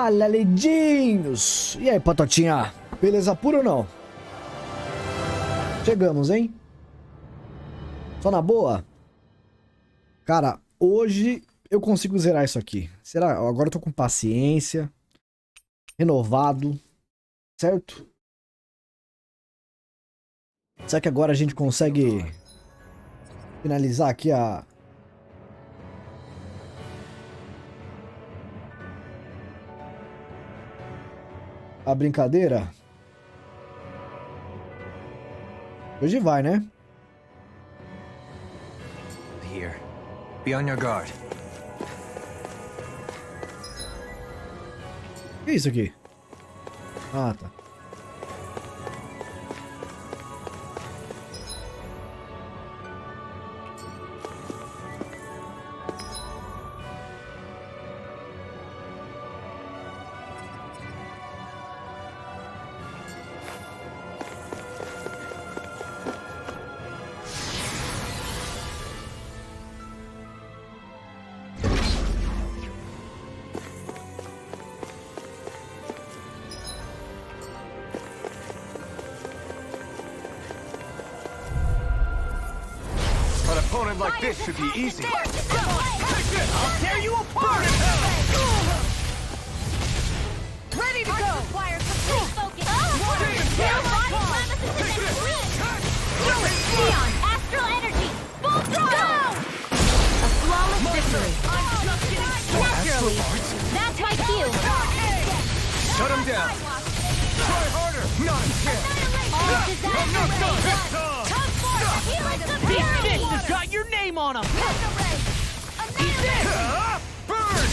Fala, lindinhos! E aí, Patotinha? Beleza pura ou não? Chegamos, hein? Só na boa? Cara, hoje eu consigo zerar isso aqui. Será? Agora eu tô com paciência. Renovado. Certo? Será que agora a gente consegue finalizar aqui a brincadeira? Hoje vai, né? Here. Be on your guard. O que é isso aqui? Ah, tá. An opponent like this should be easy. I'll tear you apart! Ready to go! Requires complete focus. Neon, astral energy, full throttle! A flawless victory. Naturally, that's my cue. Shut him down. Try harder. Not a chance. All disaster ready. Come forth, healing the These fury! fists have got your name on them! He's in! Burn!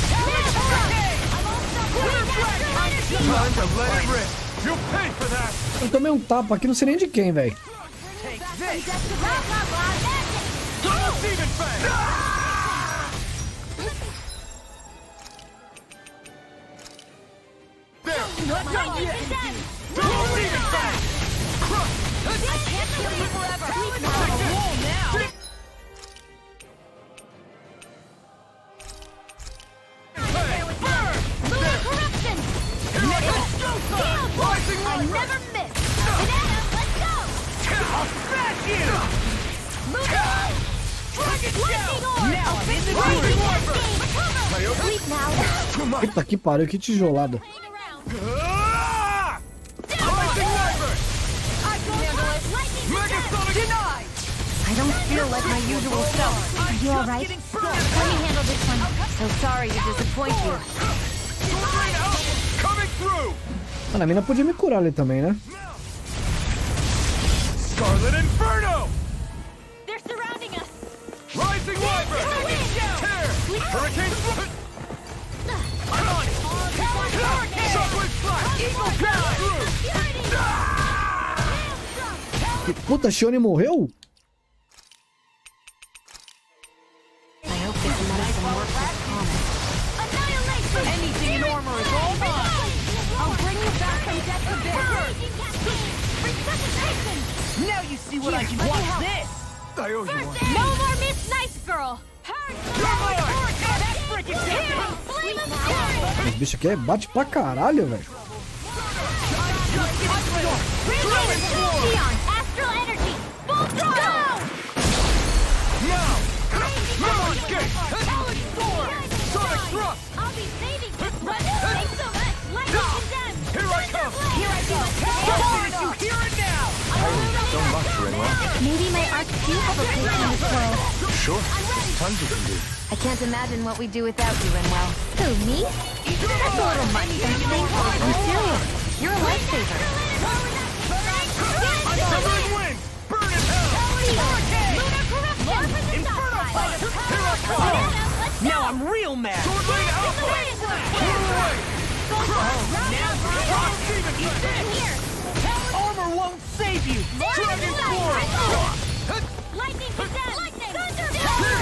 Time to let it rip. You'll pay for that. Eu tomei um tapa aqui, não sei nem de quem, velho. Take this. Double demon fang. There. Not done yet. Double demon fang. I can't kill you forever! On the wall now! Lunar corruption! I never miss! Banana, let's go! I'll smash you! Lightning orb! Now I'm in the Lightning groove! orb! Sleep now! Too much. Puta que pariu, que tijolada. Ah! Lightning Wyvern. I go first! Lightning Megasonic. denied! I don't feel like my usual self. Are you alright? Let me handle this one. So sorry to disappoint you. Sword out. Coming through. Mano, a mina podia me curar ali também, né? Scarlet Inferno. They're surrounding us! Rising Wyvern. Tear. Hurricane Flood. I'm on it. Shockwave Slash. Eagle Power through. Que puta, Shione morreu? I hope this medicine works with Thomas. Annihilation! Anything in armor is all mine! I'll bring you back from death to bear! Resuscitation! Now you see what I can let me watch help. this! I owe you one. No more Miss Nice Girl! That's freaking Healing flame of fury! Esse bicho aqui bate pra caralho, velho. Neon, astral energy, full throttle! Now. Launch gate. Talon sword! Sonic thrust. I'll be saving this one! Thanks so much! Lightning condemned! Here I come. Here I go! Did you hear it now? So much, Rinwell. Maybe my arts do have a place in this world. Sure. Tons you can do. I can't imagine what we'd do without you, Rinwell. Who, me? That's a little much, don't you think? I'm serious. You're a lifesaver. Severing wind. Burn in hell. Lunar corruption! Inferno fighter! Here I come. Now I'm real mad! Sword Lane Alpha. Clear away. Cross demon fang. Armor won't save you! Dragon Sword. Lightning condemned! Lightning! Thunder!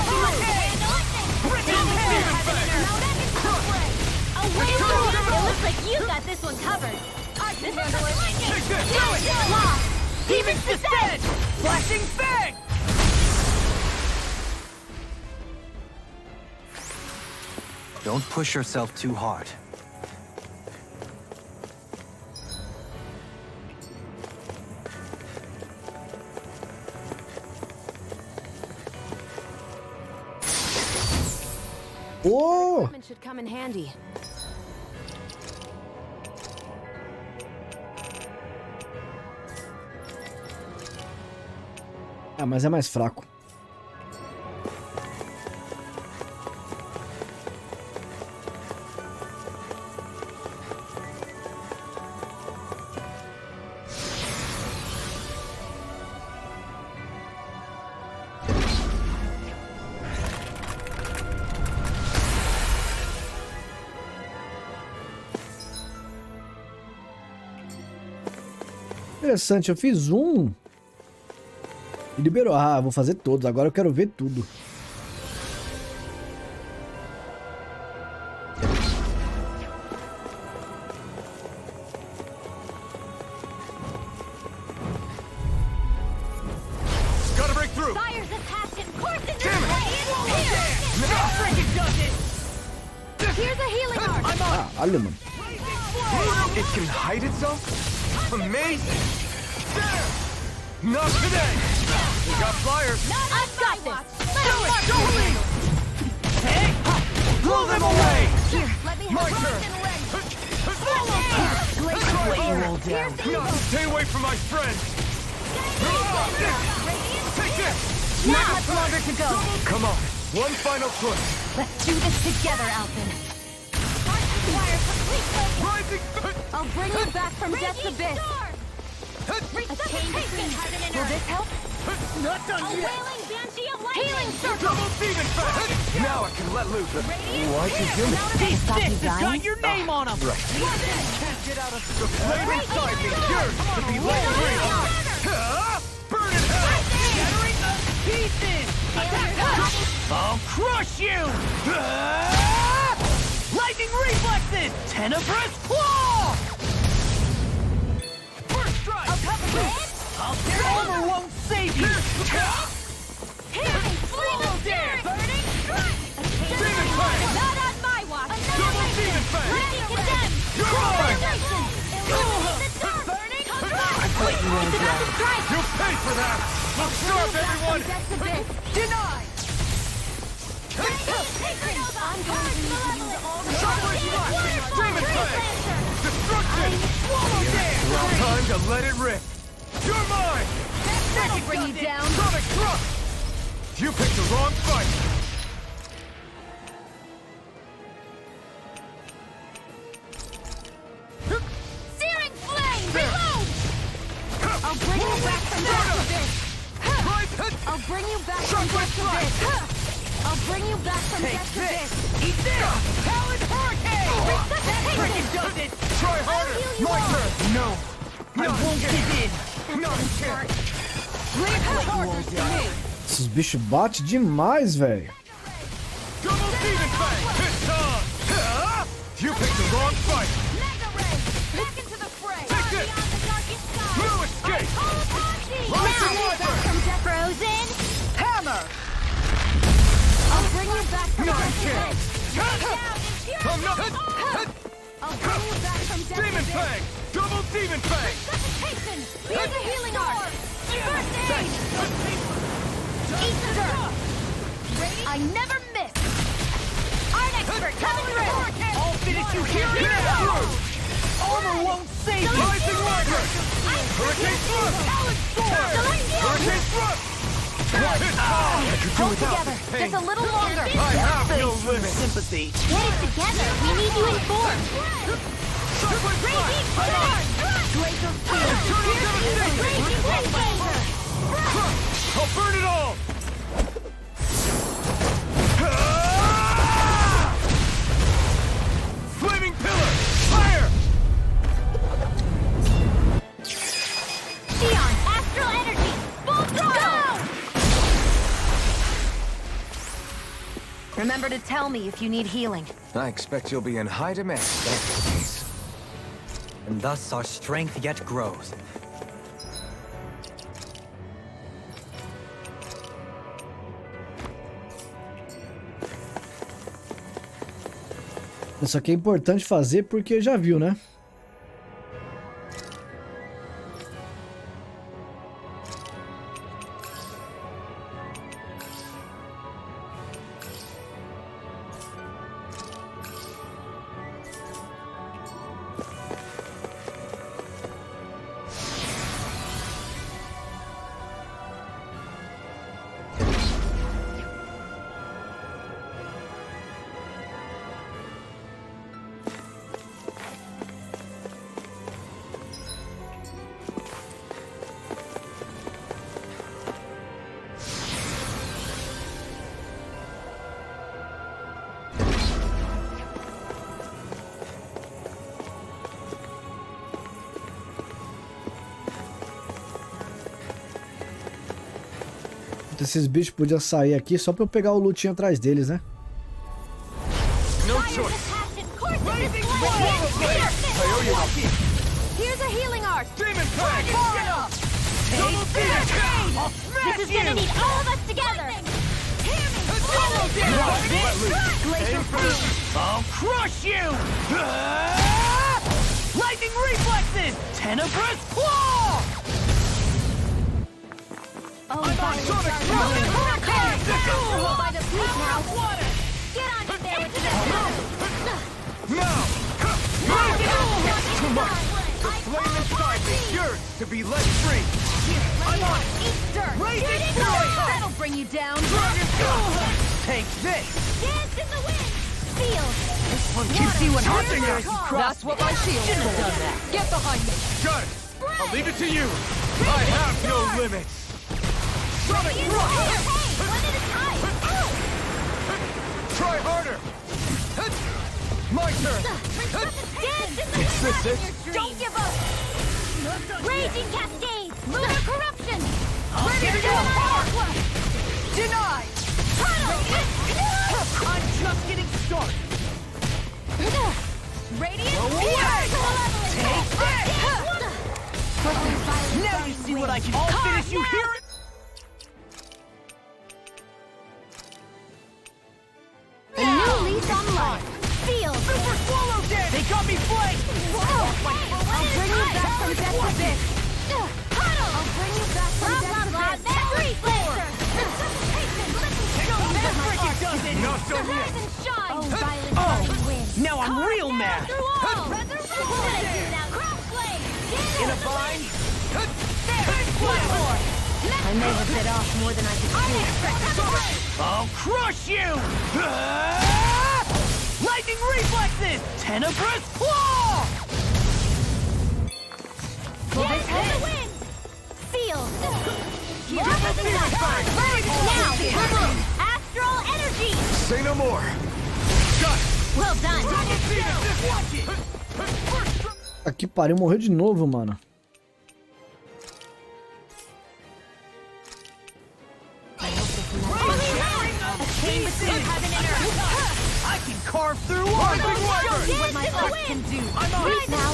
It looks like you got this one covered. This is lightning! Take this. Lost! Demons descend! Flashing fang! Don't push yourself too hard. Oh! Equipment should come in handy. Ah, mas é mais fraco. Interessante, eu fiz um e liberou. Ah, vou fazer todos, agora eu quero ver tudo. Gotta break through. Fire's attacked and course in Damn it. Here's a healing arc. Ah, olha, mano. It can hide itself? Amazing! There! Not today! We got flyers! I've got this. Do it! Hey! Blow them away! Here, let me My have turn! No, stay away from my friend! Take this! Not much longer to go. Come on, one final push! Let's do this together, Alvin. Rising! I'll bring you back from death's abyss. A chain between heaven and earth. Will this help? Not done A yet! wailing banshee of lightning. Healing circle. Double demon fast! Now I can let loose. Why can you These Stop you sticks have dying? got your name on them. Right. Can't get out of The flame inside me yearns to be let free! Burn in hell! shattering the pieces. I'll crush you. Lightning reflexes. Tenebrous claw. First strike! I'll tear armor won't save you. Swallow dare. Burning strike. Demon fang! Not on my watch. Double demon fang! Lightning condemned. You're mine! Burning. Let you all down. Strike. You'll pay for that! Look sharp, everyone! Denied. Demon fang! Destruction! Time to let it rip! You're mine! That'll bring you down. Sonic thrust! You picked the wrong fight! Searing flame. Reload. I'll bring you back from death's abyss. I'll bring you back from death's abyss. I'll bring you back from Take death's this. abyss. Eat this. Talon hurricane. That frickin' does it. Try harder! heal you My up. turn! No! I won't give in. Not a chance! Esses bichos batem demais, velho. Double demon fang! It's on! You picked the wrong fight! Mega ray. Back into the fray. Take this. Beyond the darkest sky. No escape! Call upon thee. Rise Now and you're wiper. back from death. Frozen. Hammer. I'll bring you back from Not a death's chance! abyss. Down in pure I'm not... I'll bring you back from death's Demon abyss. fang! Double demon fang! Suffocation. Here's a healing arc. First aid. Eat the dirt. I never miss. Art expert coming through. I'll finish you here and now. Armor won't save you. Rising Rider! Hurricane thrust! Hurricane thrust! It's on! Hold together. Just a little longer. I have no limit! Sympathy. Get it together. We need you informed. Raging Storm. Glacial Field. Raging Windblazer. I'll burn it all! Flaming pillar! Fire! Neon. Astral energy. Full throttle. Remember to tell me if you need healing. I expect you'll be in high demand. That's the case. And thus our strength yet grows. Isso aqui é importante fazer porque já viu, né? Puta, esses bichos podiam sair aqui só pra eu pegar o lootinho atrás deles, né? No Fire choice. detachment course of Raising display. I owe you one. Here's a healing art. Demon Fang! Double This is gonna need all of us together. Aim first. I'll crush you! Lightning reflexes! Tenebrous claw! Oh, I'm on Sonic by the fleet now. Get on it there with the Now! Too much. The flame inside me yearns to be let free. I'm on eat dirt. Raising flame! That'll bring you down. Take this! Dance in the wind. Feel. You see what Charging happens? us! That's what my shield should have done that. Get behind me! Got it! I'll leave it to you! I have no limits! Sonic Hey, Rush! one at a time. Try harder! My turn! Dance in the Is this it? wind. Don't give up. Raging cascades. Lunar corruption. Give it your heart! Denied! I'm just getting started! Radiant. away! Take this! Now Now you see what I can... I'll finish you here! A new lease on life. Feel. Super swallow dance! They got me flanked! I'll bring you back from death to this. I'll bring you back from death to this. Memory Blazer. Freaking does it! Not done yet! Rise and shine. Oh, violent burning wind. Now I'm real mad! Through all. What I do now? Cross blade. In a bind? One more. I may have bit off more than I could chew. I'll crush you! Lightning reflexes! Tenebrous claw! Dance in the wind. Feel. Now, astral energy. Say no more! Got it! Well done. Aqui pariu, morreu de novo, mano. I can carve through all Rising Wyvern! Show you what my art can do. Right now,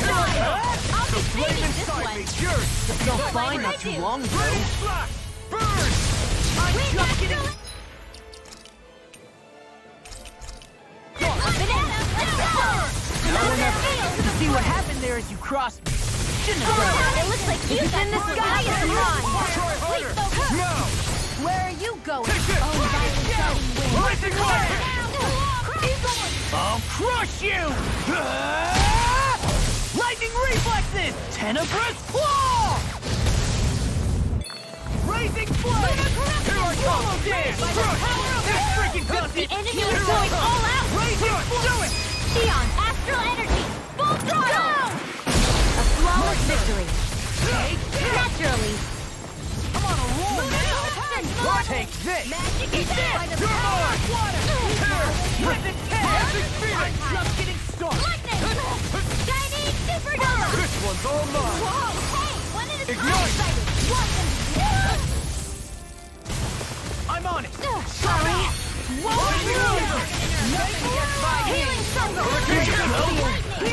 I'll The be flame beating this inside one. me yearns! You'll find not too long ago. Rain slash! Burn! I'm just getting... You see what happened there as you crossed me? Shouldn't have done that. It looks like you got in the sky is mine. Try harder! Now! Where are you going? Take this! Oh, violent wind. Rising Wyvern! I'll crush you! Lightning reflexes! Tenebrous claw! Raising flame! Here I come! Dance! Crush! This freaking does The it! enemy is going all out. Raising do it! Neon, astral energy, full throttle. A flawless victory. Naturally. I'm on a roll now! Take this! Magic Eat is this! by the You're power mine! of water. With the I'm just getting started! Lightning. Chinese supernova. This one's all mine! Whoa, hey, one at a time. Ignite. Excited. I'm on it! Sorry. Healing circle. Here's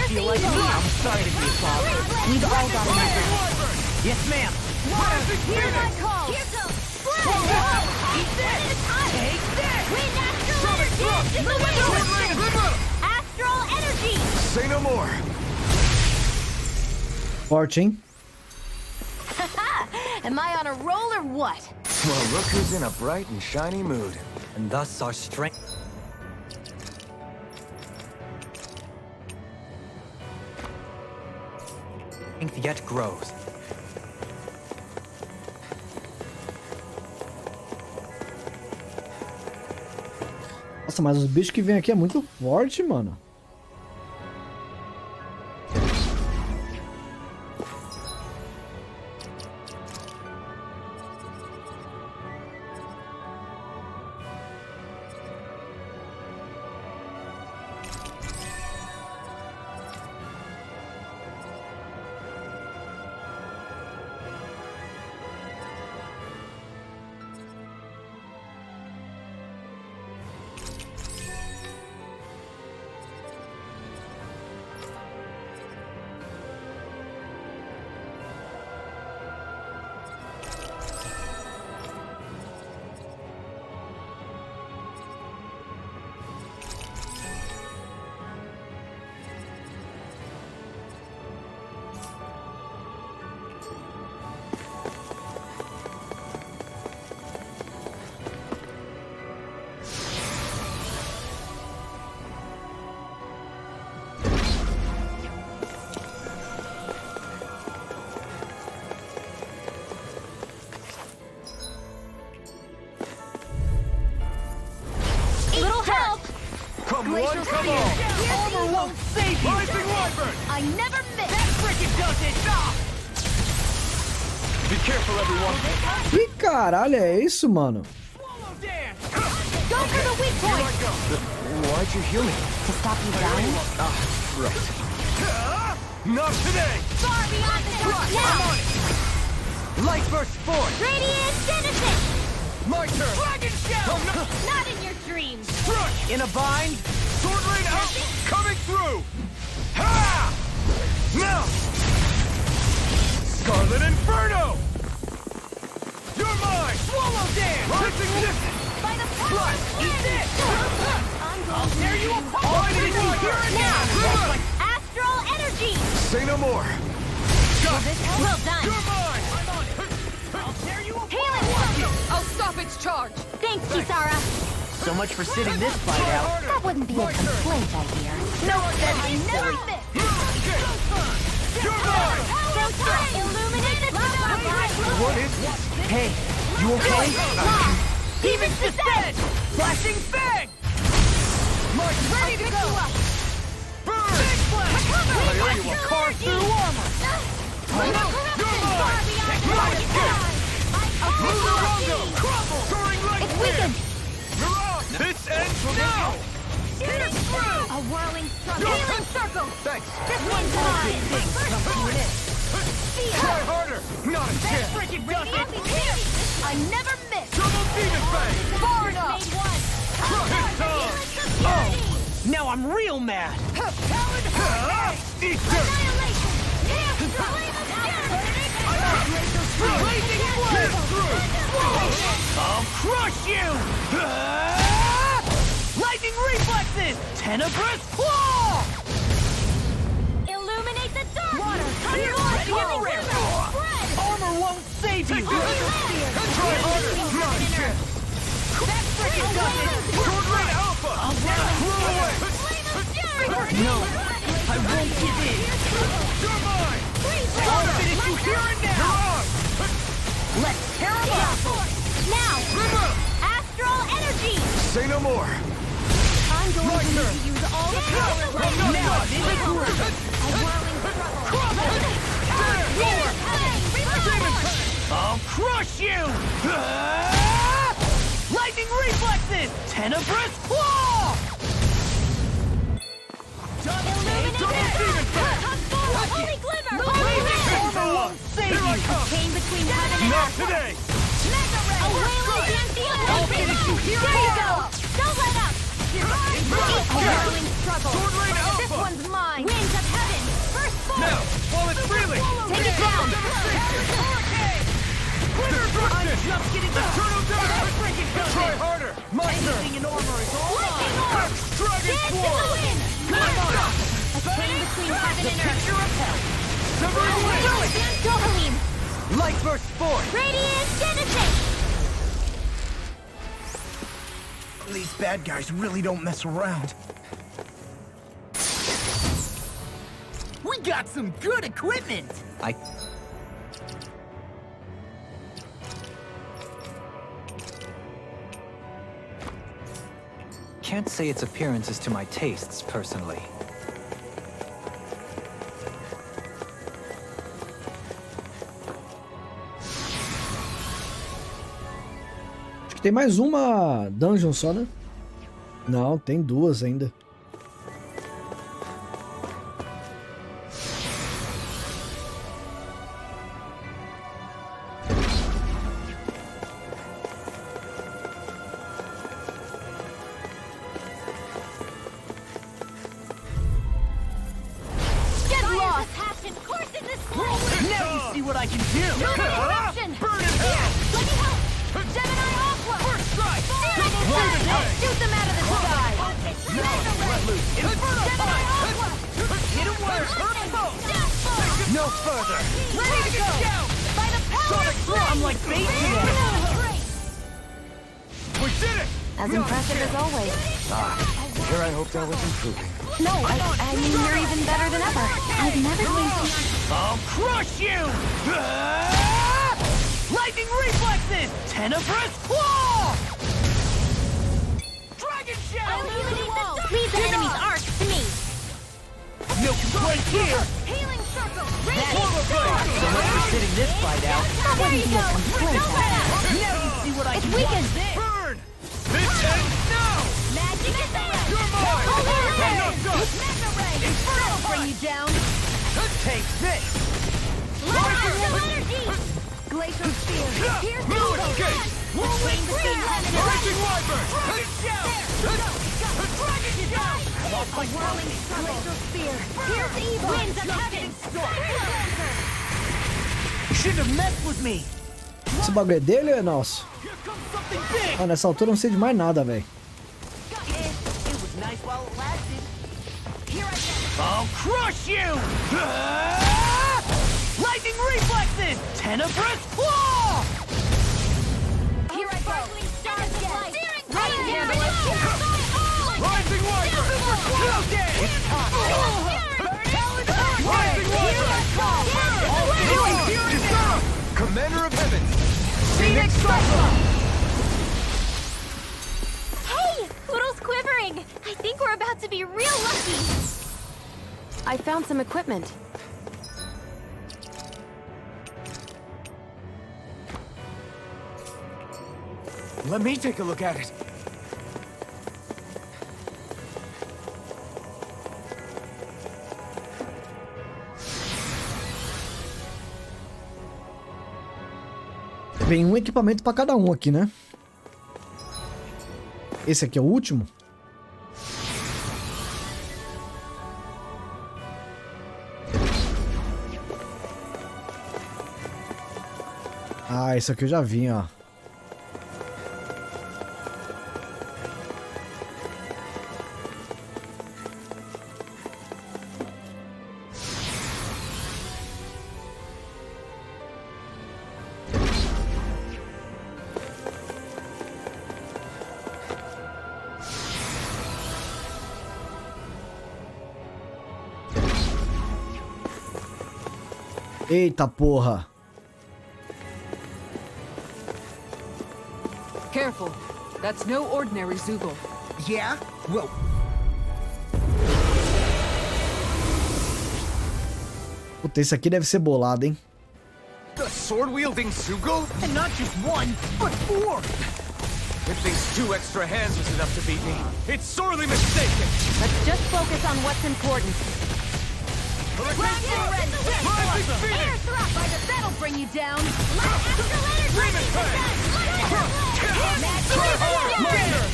the evil. I'm sorry to be a father. We've all got an Yes, ma'am! Hear my call. Here goes. Eat this. Take this! Wind astral energy. In the wind. Astral energy. Say no more! Forte, hein? Am I on a roll or what? Well, look who's in a bright and shiny mood. And thus our strength yet grows. Nossa, mas os bichos que vêm aqui é muito forte, mano. One, come on! Armor won't save you! Rising Wyvern! I never miss! That frickin' does it! Stop! Be careful, everyone! Ih, caralho, é isso, mano? Swallow dance! Go for the weak Here I point! go! Why'd you heal me? To stop you dying? Right. Not today! Far beyond the dark! Now! Light burst forth! Radiant Genesis! My turn! Dragon shell! Not in your dreams! Crush! In a bind? Sword rain out! Coming through! Ha! Now! Scarlet Inferno! You're mine! Swallow dance! Rising distance! By the power of Eat this! I'm I'll going tear you apart! Alright, Did you hear it now! now? Astral Energy! Say no more! Got it! Well done! You're mine! I'm on it! I'll tear you apart! Healing Circle! I'll stop its charge! Thanks, Kisara! So much for sitting this fight out. That wouldn't be a complaint, I hear. No, I never miss! You're mine! Showtime! Illuminate the dark! What is this? Hey, you okay? Demon's Descent! Flashing Fang! Ready to go! Burn! Big Flash! I owe you a Carve through armor! Soaring like It's weakened! You're on! This ends now! Get it through! A whirling struggle! Healing Circle! Thanks! This one's mine! Try harder! Not a chance! Frickin' does it! I never miss! Double Demon Fang! Far enough! Made one! Hit time! Oh! Now I'm real mad! Eat dirt! Annihilation! Blazing Hit through! I'll crush you! Lightning reflexes! Tenebrous claw! Illuminate the dark! Water, Healing healing River! Spread! Armor won't save you! Try harder! Not a chance! That frickin' does it! Sword Rain Alpha! Blow away! No, I won't give in! You're mine! I'll finish you here and You're now! on! Let's tear 'em apart! Now! River! Astral Energy! Say no more! I'm going My to need turn. to use all the power left. Now I'm in the groove! A whirling struggle. I'll crush you! Lightning reflexes! Tenebrous claw! Illuminate Double the Demon Fang! dark! Holy glimmer! Armor won't save Here I you! come! Chain between heaven and Not earth. today! A whale against the I'll finish you here There and you now. go! Don't let up! A whirling struggle. Sword Rain This Alpha! one's mine. Winds of heaven. First force. Now, while it's reeling! Take it down. Glitter I'm Twisted! just getting Turtle That Dive! frickin' does Try it! harder! My turn! Anything in armor is all Lightning mine! orb. Dragon Dance in Swarm! the wind. Come on! A chain between heaven The and earth. picture of hell! Severing Wing! Do it. Dohalim. Light burst forth! Radiant Genesis. These bad guys really don't mess around. We got some good equipment! I... Can't say its appearance is to my tastes, personally. Acho que tem mais uma dungeon só, né? Não, tem duas ainda. Get lost. Passion courses this flame. Now you see what I can do! Eruption. Burn in hell! Let me help. Gemini Aqua. First strike! Searing Sun. Shoot them out of the sky. Inferno Gemini fire! Aqua. Hit 'em where it hurts most! Death Ball. No further! Ready to go. By the power of flame. I'm like bait today! We did it! As impressive as always. Here I hoped I was improving. No, I mean you're even better than ever. I've never seen I'll crush you! Lightning reflexes! Tenebrous claw! Dragon Dragon Shout! Leave the enemy's arc to me. No complaints here! Healing circle. So much for sitting this fight out. There you go. Now you see what I It's can do. weakened. Burn! This ends now! Magic is there. You're mine! I'm not done! Mega ray. That'll bring you down. Take this! Energy. Glacial spear. Here's the Escape! Rising Wyvern! A whirling glacial spear. Here's the evil. Winds of heaven. Shouldn't have messed with me. Esse bagulho é dele ou é nosso? Here comes something big. Ah, nessa altura eu não sei de mais nada, velho. It was nice while it lasted. Here I go. I'll crush you! Lightning reflexes! Tenebrous claw! Here I go. Stars of light. Rising Wyvern! It's time! Rising Wyvern! Commander of Heaven! Phoenix Cyclone! Hey, Poodle's quivering. I think we're about to be real lucky. I found some equipment. Let me take a look at it. Vem um equipamento pra cada um aqui, né? Esse aqui é o último? Ah, esse aqui eu já vi, ó. Eita porra! Careful. That's no ordinary Zoogle. Yeah? Well, Puta, esse aqui deve ser bolado, hein? The sword-wielding Sugo? and not just one, but four. If these 2 extra hands was enough to beat me, it's sorely mistaken! Let's just focus on what's important. Rising Phoenix! That'll bring you down.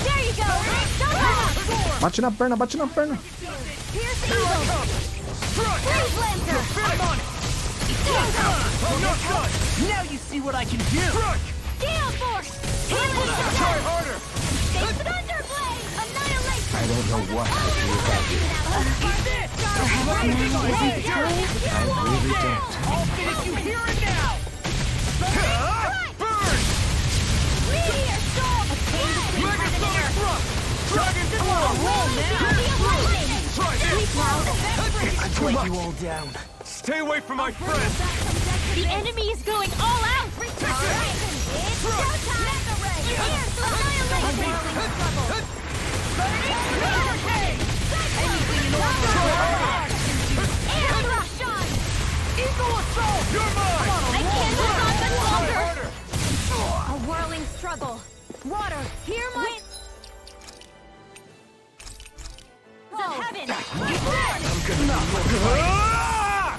There you go. Bate na perna, bate na perna. Here's the eagle. Freeze Lancer. I'm on it! I'm not done! Now you see what I can do! Gale Force. Healing Try Circle. harder! Thunderblade. Annihilation. I don't know what I'll do without you. I really don't. I'll finish you here and now! Burn! Meteor Storm. Megasonic Thrust! Dragon Claw! Break you all down. Stay away from my friends! The enemy is going all out. It's showtime. Mega Ray. Here's the annihilation. Air Rush on. Eagle Assault! You're mine! I can't hold on much Try longer. harder! A whirling struggle. Water, hear my... Heaven. Ah!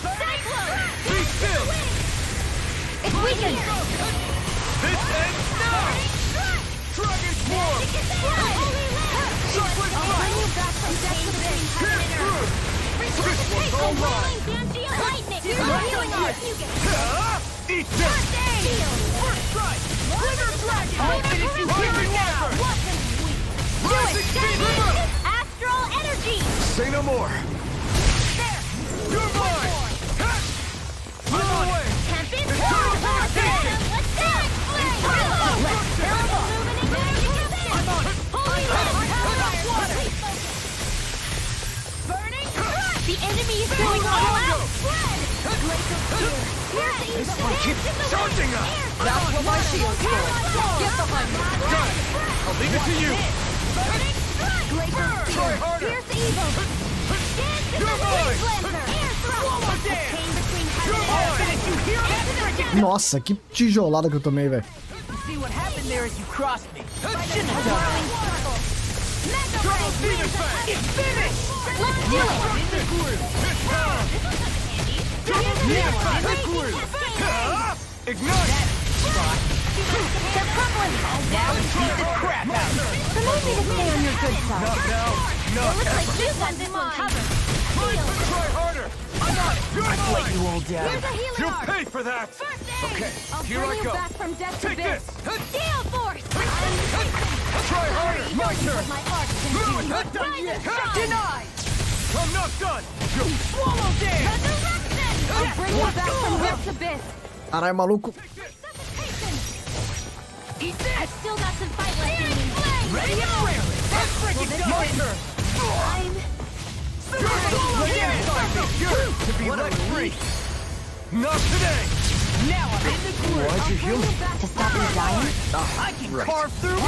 Cyclone. Be still! It's weakened. This ends now! Dragon Swarm! Chocolate I'll bring you back from death to the Pierce through! This one's all mine! Banshee of lightning. Here's the healing art. Ah! Eat this! First strike! Wither Dragon! I'll finish you here and now! Rising Phoenix! Astral energy. Say no more! You're mine! Ha! Move away! Tempest. It's time for a taste! Let's dance. Let's tear them up. I'm on it! Holy water. Burning. The enemy is going all out. Glacial spear. Here's the This one keeps charging us! That's what my shield's for. Get behind me. Got it. I'll leave it to you. Glacier Try Spear. harder. Fierce Evil. Dance to You're the mine. Blaze Lancer. Air Thrust. Swallow dance. Chain between heaven You're and earth. mine. Did you hear that? Nossa, que tijolada que eu tomei, velho. See what happened there is you crossed me. Shouldn't have done Whirling circle. Mega Double Ray. demon fang. It's finished! Let's do it. It's time. Double demon fang. Ignite. They're crumbling. Now beat the crap out of her. Remind me to stay on your good side. Not now. It Not looks like ever. you got this one covered. Try harder. I'm on it. You're Let mine. you all down. Here's a healing You'll arc. pay for that. First aid. Okay, I'll here bring I you go. back from death to Take biz. this. Gale Force. Try harder. My turn. My arc can No, do. not done Rise yet. and shine. Denied! I'm not done. You Swallow dance! Resurrection. I'll bring you back from death's abyss. Caralho, maluco. Resuscitation. Eat this! I still got some fight left in me. Ready and raring! That's freaking my done! turn. I'm You're to be let free. Not today. Now I'm in the groove! Why'd you heal me? to stop me dying. I can Right. carve through it!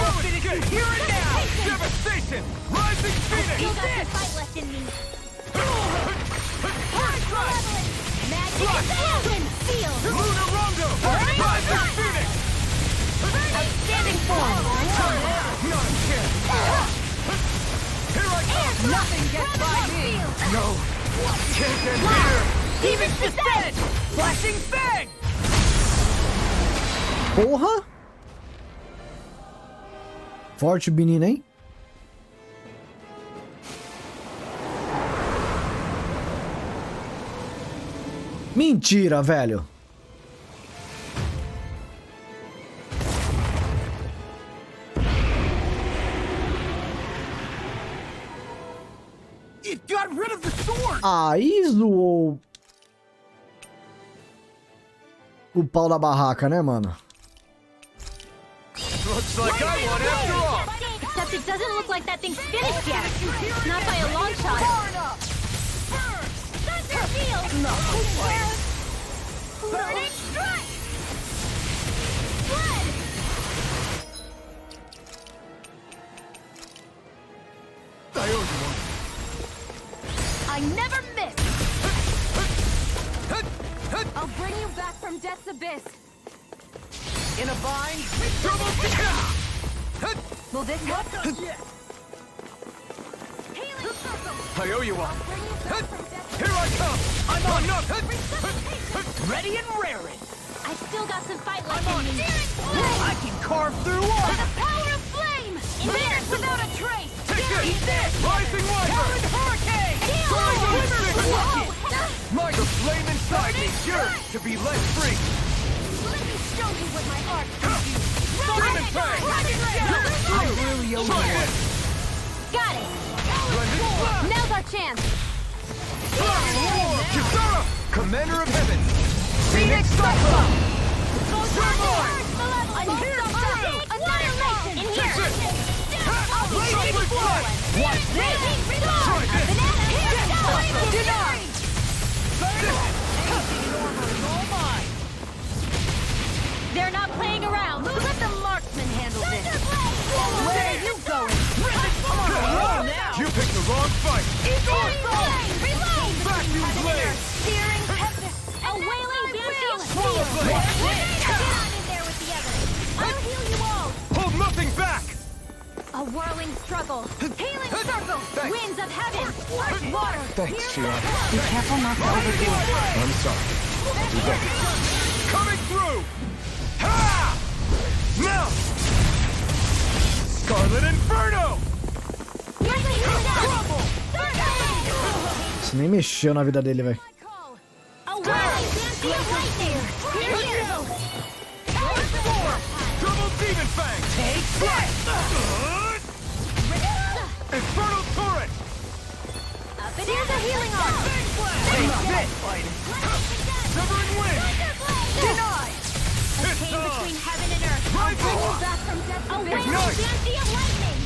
Here and now! Devastation. Rising Phoenix. Still got some fight left in me. Malevolent. Magic Explosion. Seal. Lunar Rondo. Rising Phoenix. Outstanding form. Not a chance. Here I come. Nothing gets by me. No. Can't end here. Demons descend! Flashing fang! Porra! Forte menino, hein? Mentira, velho. It got rid of the sword! Aí zoou o pau da barraca, né, mano? Looks like I won after all. Except it doesn't look like that thing's finished yet. Not by a long shot. Thunder Field! Burning Strike! Flood! I owe you one. I never miss! I'll bring you back from death's abyss. In a bind? Will this help? I owe you one. Bring you back from death's Here I come. I'm on up. Ready and raring! I still got some fight left in me. I can carve through By all! the power of flame! Endurance without a trace! Take this. Eat this! Rising Wiper. Current hurricane! My the flame inside me yearns to be let free. Let me show you what my art can do. Demon Fang. I really owe Try you it. Got it! Splendid slap. Now's our chance! Kisara, Commander of Heaven. Phoenix Cyclone! I'm here! Annihilation! In here! Blazing Flood. Watch this! Try this. Denied! All mine! They're not playing around! Let the marksman handle this! Where are you going? Roll now! You picked the wrong fight. Reload! Back you blade. Searing tempest! A wailing banshee! Swallow blade. Get on in there with the others! I'll heal you all! Hold nothing back. A whirling struggle! Healing circle! Thanks. Winds of heaven! Water! Thanks, Sheila. Be careful not to overdo it. I'm sorry. I'll do better. Coming through. Ha! Now. Scarlet Inferno. Here's a healing arc! Isso nem mexeu na vida dele, velho. A whirling banshee of lightning! Here you go! Double Demon Fang. Take that! Infernal Turret. Here's a healing arc! Take this, fighter! Severing Wind. Denied! A chain between heaven and earth! I'll bring you back from death to wailing Ignite. banshee of lightning!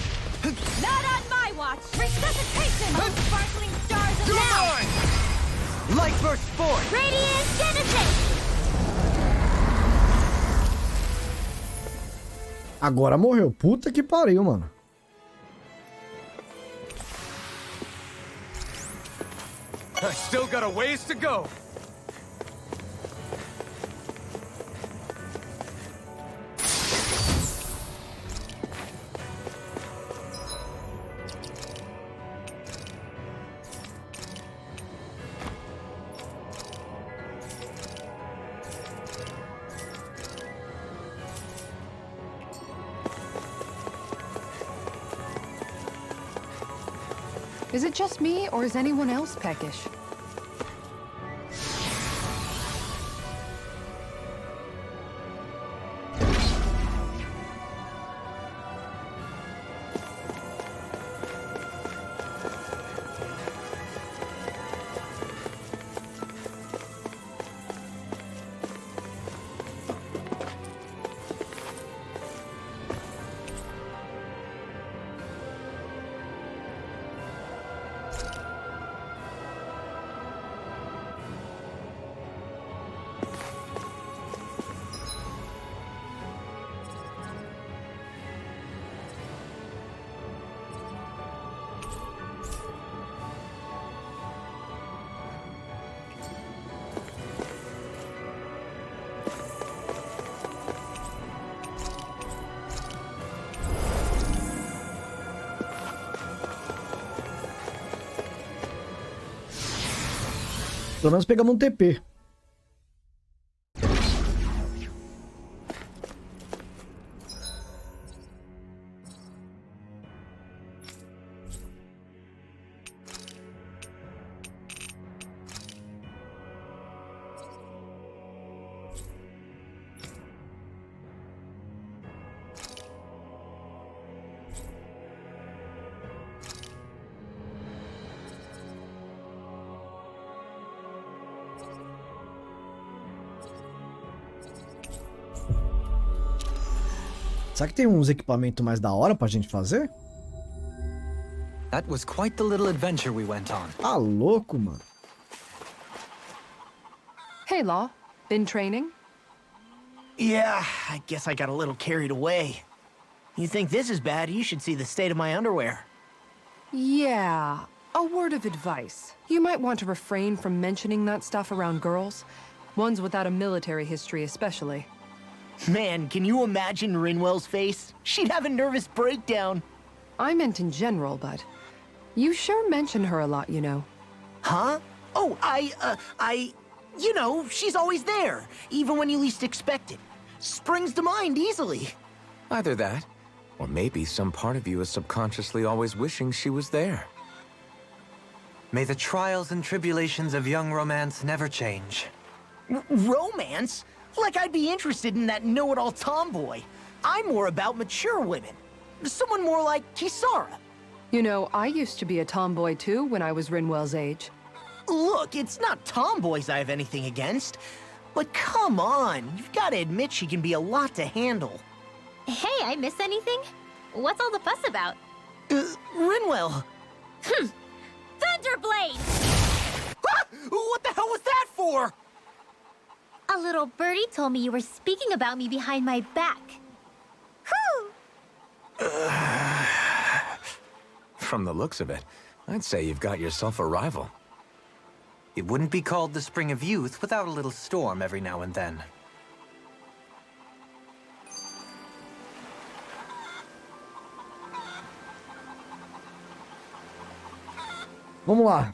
Not on my watch! Resuscitation! Oh, sparkling stars of You're now! mine. Light burst forth! Radiant Genesis! Agora morreu. Puta que pariu, mano. I still got a ways to go. Is it just me, or is anyone else peckish? Pelo menos pegamos um TP. Será que tem uns equipamentos mais da hora pra gente fazer? That was quite the little adventure we went on. Tá louco, mano. Hey, Law. Been training? Yeah, I guess I got a little carried away. You think this is bad, you should see the state of my underwear. Yeah. A word of advice. You might want to refrain from mentioning that stuff around girls. Ones without a military history especially. Man, can you imagine Rinwell's face? She'd have a nervous breakdown. I meant in general, but you sure mention her a lot, you know. Huh? Oh, you know, she's always there, even when you least expect it. Springs to mind easily. Either that, or maybe some part of you is subconsciously always wishing she was there. May the trials and tribulations of young romance never change. Romance? Like I'd be interested in that know-it-all tomboy. I'm more about mature women. Someone more like Kisara. You know, I used to be a tomboy too when I was Rinwell's age. Look, it's not tomboys I have anything against. But come on, you've got to admit she can be a lot to handle. Hey, I miss anything? What's all the fuss about? Rinwell. Thunderblade! Ah! What the hell was that for? A little birdie told me you were speaking about me behind my back. Whew! From the looks of it, I'd say you've got yourself a rival. It wouldn't be called the spring of youth without a little storm every now and then. Vamos lá.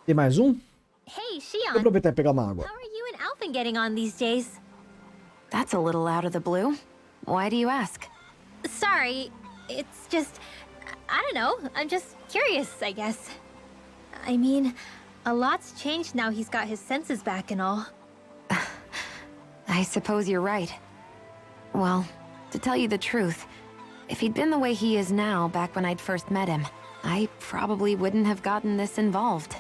Tem mais um? Hey, Vou Shion. aproveitar e pegar uma água. How are you and Alphen getting on these days? That's a little out of the blue. Why do you ask? Sorry, it's just... I don't know. I'm just curious, I guess. I mean, a lot's changed now he's got his senses back and all. I suppose you're right. Well, to tell you the truth, if he'd been the way he is now back when I'd first met him, I probably wouldn't have gotten this involved.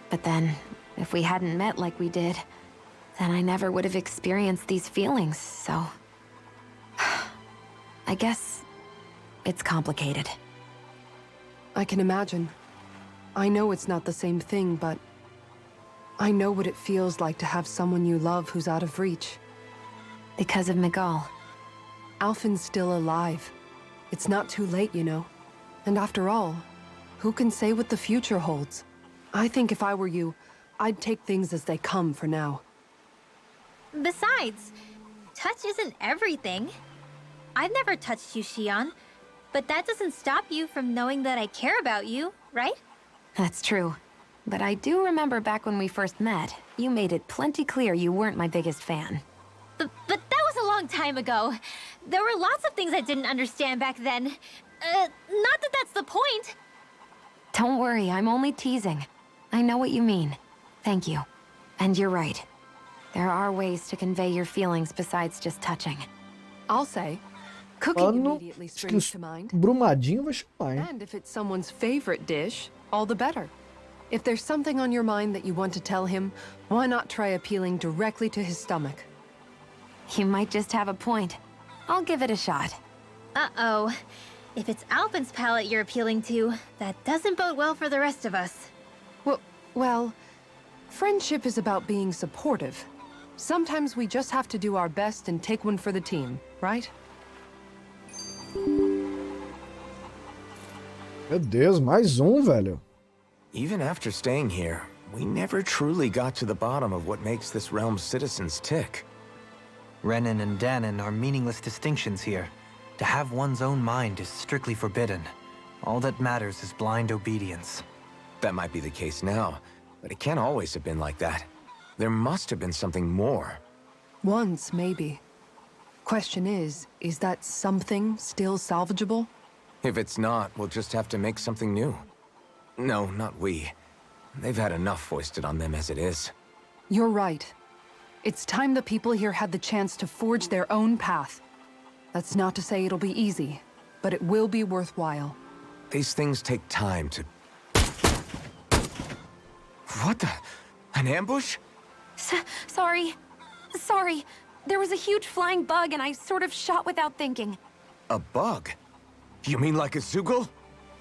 But then, if we hadn't met like we did, then I never would have experienced these feelings, so... I guess it's complicated. I can imagine. I know it's not the same thing, but I know what it feels like to have someone you love who's out of reach. Because of Miguel. Alphen's still alive. It's not too late, you know. And after all, who can say what the future holds? I think if I were you, I'd take things as they come for now. Besides, touch isn't everything. I've never touched you, Xion, but that doesn't stop you from knowing that I care about you, right? That's true. But I do remember back when we first met, you made it plenty clear you weren't my biggest fan. But that was a long time ago. There were lots of things I didn't understand back then. Not that that's the point. Don't worry, I'm only teasing. I know what you mean. Thank you. And you're right. There are ways to convey your feelings besides just touching. I'll say, cooking immediately springs to mind. Brumadinho vai chamar, hein? And if it's someone's favorite dish, all the better. If there's something on your mind that you want to tell him, why not try appealing directly to his stomach? You might just have a point. I'll give it a shot. Uh-oh. If it's Alphen's palate you're appealing to, that doesn't bode well for the rest of us. Well, friendship is about being supportive. Sometimes we just have to do our best and take one for the team, right? Meu Deus, mais velho. Even after staying here, we never truly got to the bottom of what makes this realm's citizens tick. Renan and Danon are meaningless distinctions here. To have one's own mind is strictly forbidden. All that matters is blind obedience. That might be the case now, but it can't always have been like that. There must have been something more. Once, maybe. Question is that something still salvageable? If it's not, we'll just have to make something new. No, not we. They've had enough foisted on them as it is. You're right. It's time the people here had the chance to forge their own path. That's not to say it'll be easy, but it will be worthwhile. These things take time to... What the... An ambush? Sorry. There was a huge flying bug and I sort of shot without thinking. A bug? You mean like a Zoogle?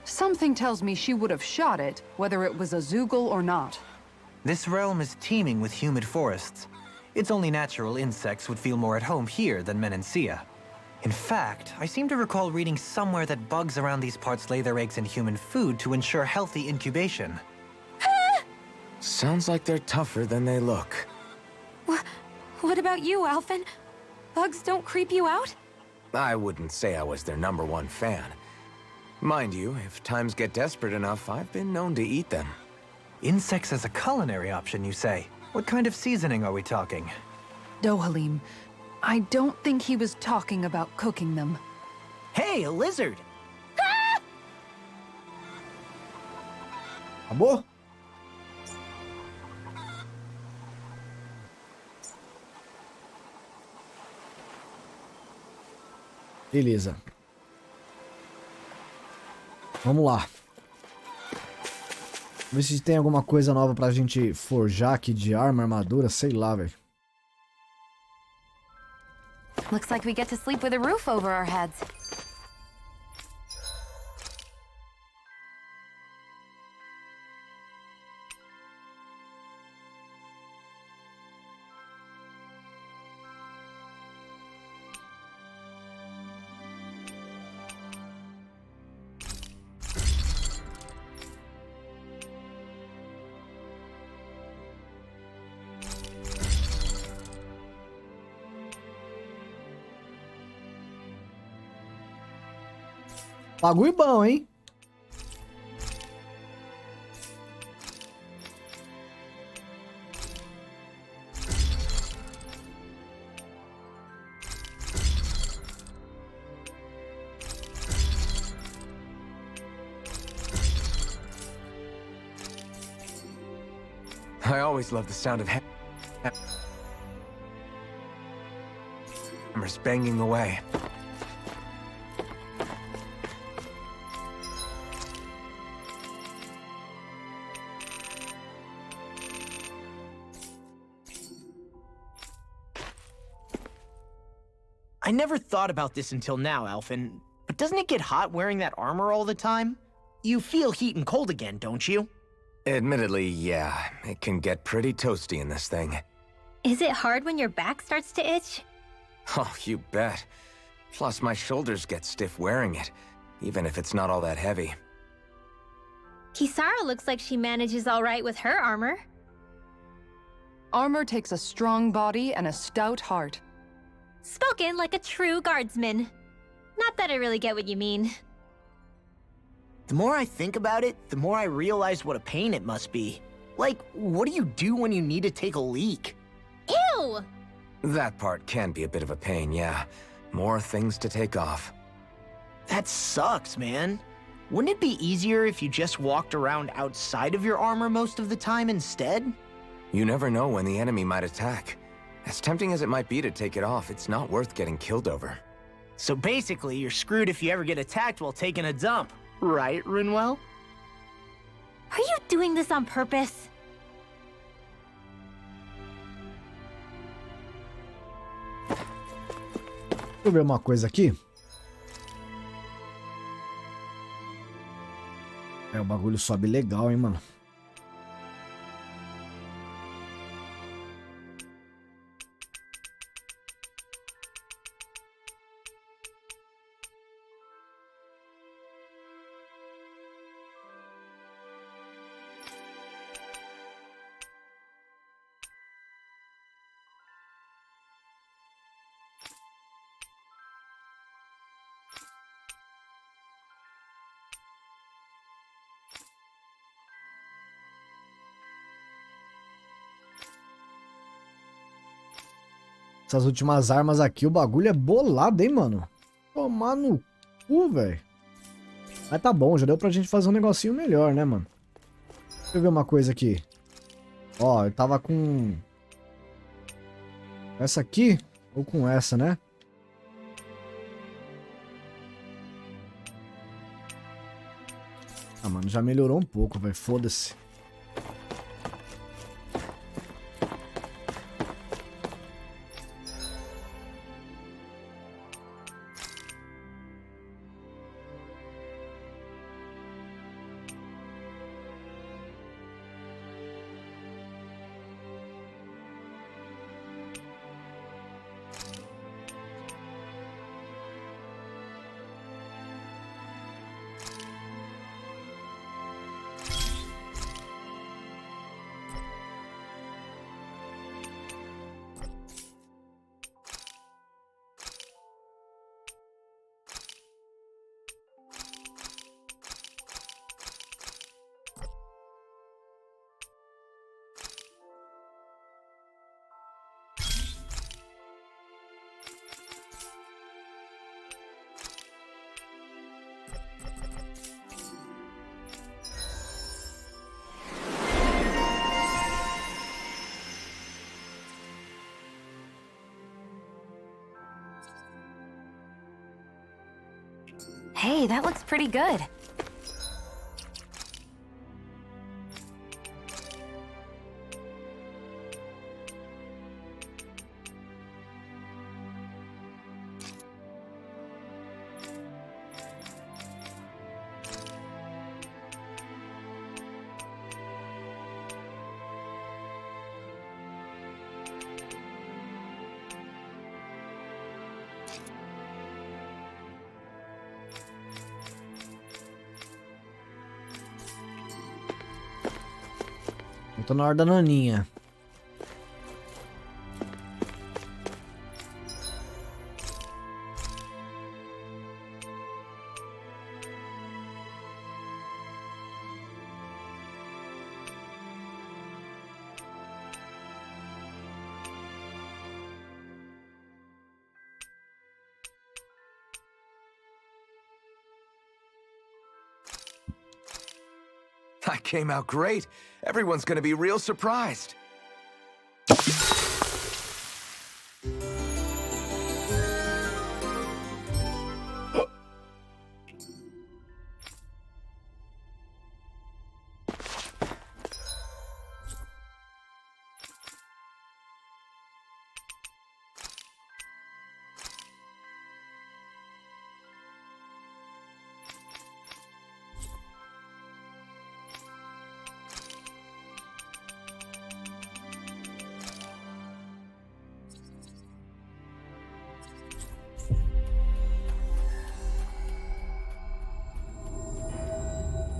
Something tells me she would have shot it, whether it was a Zoogle or not. This realm is teeming with humid forests. It's only natural insects would feel more at home here than Menancia. In fact, I seem to recall reading somewhere that bugs around these parts lay their eggs in human food to ensure healthy incubation. Sounds like they're tougher than they look. What about you, Alphen? Bugs don't creep you out? I wouldn't say I was their #1 fan. Mind you, if times get desperate enough, I've been known to eat them. Insects as a culinary option, you say? What kind of seasoning are we talking? Dohalim, I don't think he was talking about cooking them. Hey, a lizard! Acabou? Beleza. Vamos lá. Ver se tem alguma coisa nova pra gente forjar aqui de arma, armadura, sei lá, velho. Looks like we get to sleep with a roof over our heads. Bagulho bom, hein? I always love the sound of hammers banging away. I never thought about this until now, Alphen, but doesn't it get hot wearing that armor all the time? You feel heat and cold again, don't you? Admittedly, yeah, it can get pretty toasty in this thing. Is it hard when your back starts to itch? Oh, you bet. Plus, my shoulders get stiff wearing it, even if it's not all that heavy. Kisara looks like she manages all right with her armor. Armor takes a strong body and a stout heart. Spoken like a true guardsman. Not that I really get what you mean. The more I think about it, the more I realize what a pain it must be. Like, what do you do when you need to take a leak? Ew! That part can be a bit of a pain, yeah. More things to take off. That sucks, man. Wouldn't it be easier if you just walked around outside of your armor most of the time instead? You never know when the enemy might attack. As tempting as it might be to take it off, it's not worth getting killed over. So basically, you're screwed if you ever get attacked while taking a dump. Right, Rinwell? Are you doing this on purpose? Deixa eu ver uma coisa aqui. É, o bagulho sobe legal, hein, mano. Essas últimas armas aqui, o bagulho é bolado, hein, mano? Tomar no cu, velho. Mas tá bom, já deu pra gente fazer um negocinho melhor, né, mano? Deixa eu ver uma coisa aqui. Ó, eu tava com... essa aqui ou com essa, né? Ah, mano, já melhorou um pouco, velho. Foda-se. Hey, that looks pretty good. Eu tô na hora da naninha. I came out great. Everyone's gonna be real surprised.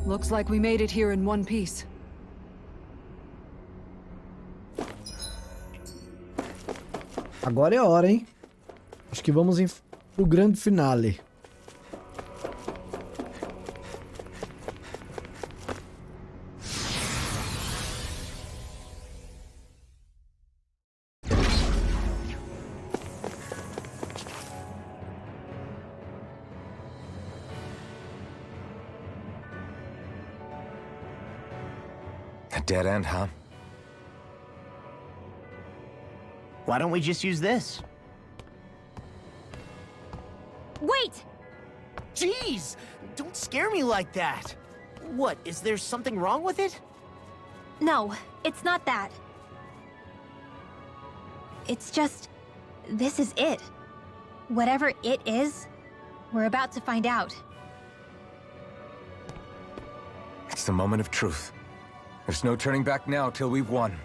Looks like we made it here in one piece. Agora é a hora, hein? Acho que vamos pro grande finale. A dead end, huh? Why don't we just use this? Wait! Jeez! Don't scare me like that! What, is there something wrong with it? No, it's not that. It's just... this is it. Whatever it is, we're about to find out. It's the moment of truth. There's no turning back now till we've won.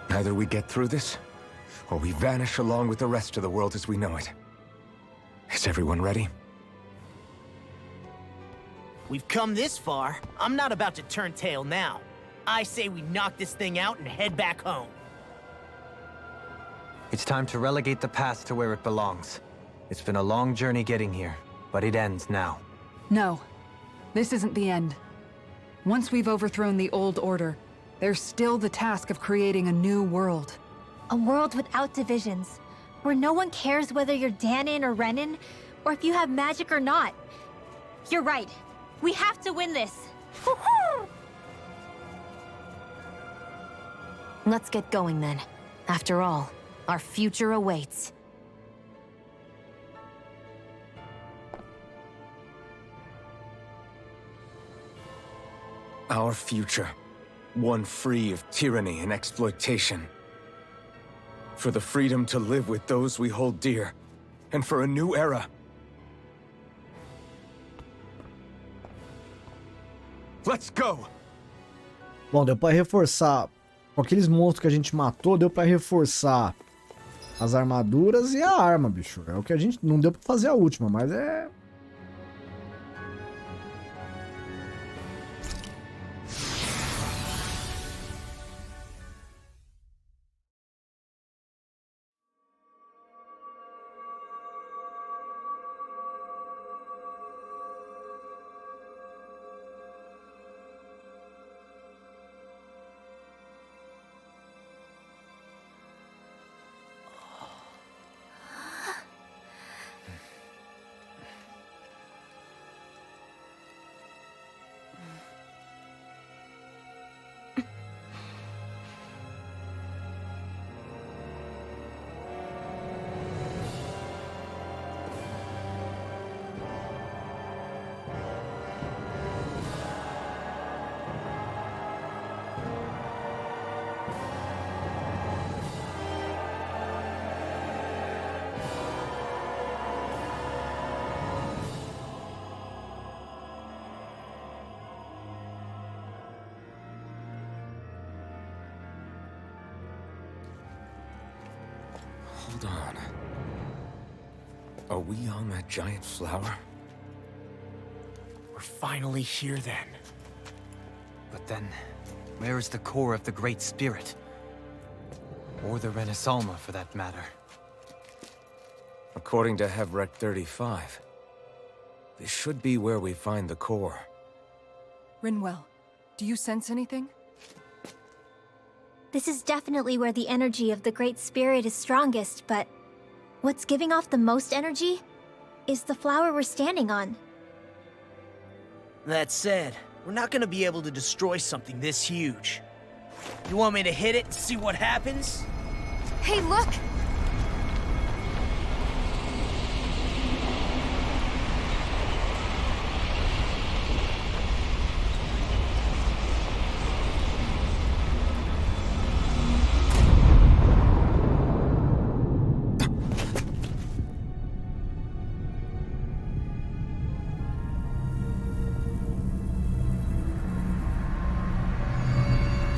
Either we get through this, or we vanish along with the rest of the world as we know it. Is everyone ready? We've come this far. I'm not about to turn tail now. I say we knock this thing out and head back home. It's time to relegate the past to where it belongs. It's been a long journey getting here, but it ends now. No, this isn't the end. Once we've overthrown the old order, there's still the task of creating a new world. A world without divisions, where no one cares whether you're Danon or Renan, or if you have magic or not. You're right. We have to win this. Let's get going then. After all, our future awaits. Our future. One free of tyranny and exploitation. For the freedom to live with those we hold dear. And for a new era. Let's go! Bom, deu pra reforçar. Com aqueles monstros que a gente matou, deu pra reforçar as armaduras e a arma, bicho. É o que a gente... Não deu pra fazer a última, mas é... Hold on. Are we on that giant flower? We're finally here then. But then, where is the core of the Great Spirit? Or the Renaissance, for that matter? According to Hevrek 35, this should be where we find the core. Rinwell, do you sense anything? This is definitely where the energy of the Great Spirit is strongest, but what's giving off the most energy is the flower we're standing on. That said, we're not gonna be able to destroy something this huge. You want me to hit it and see what happens? Hey, look!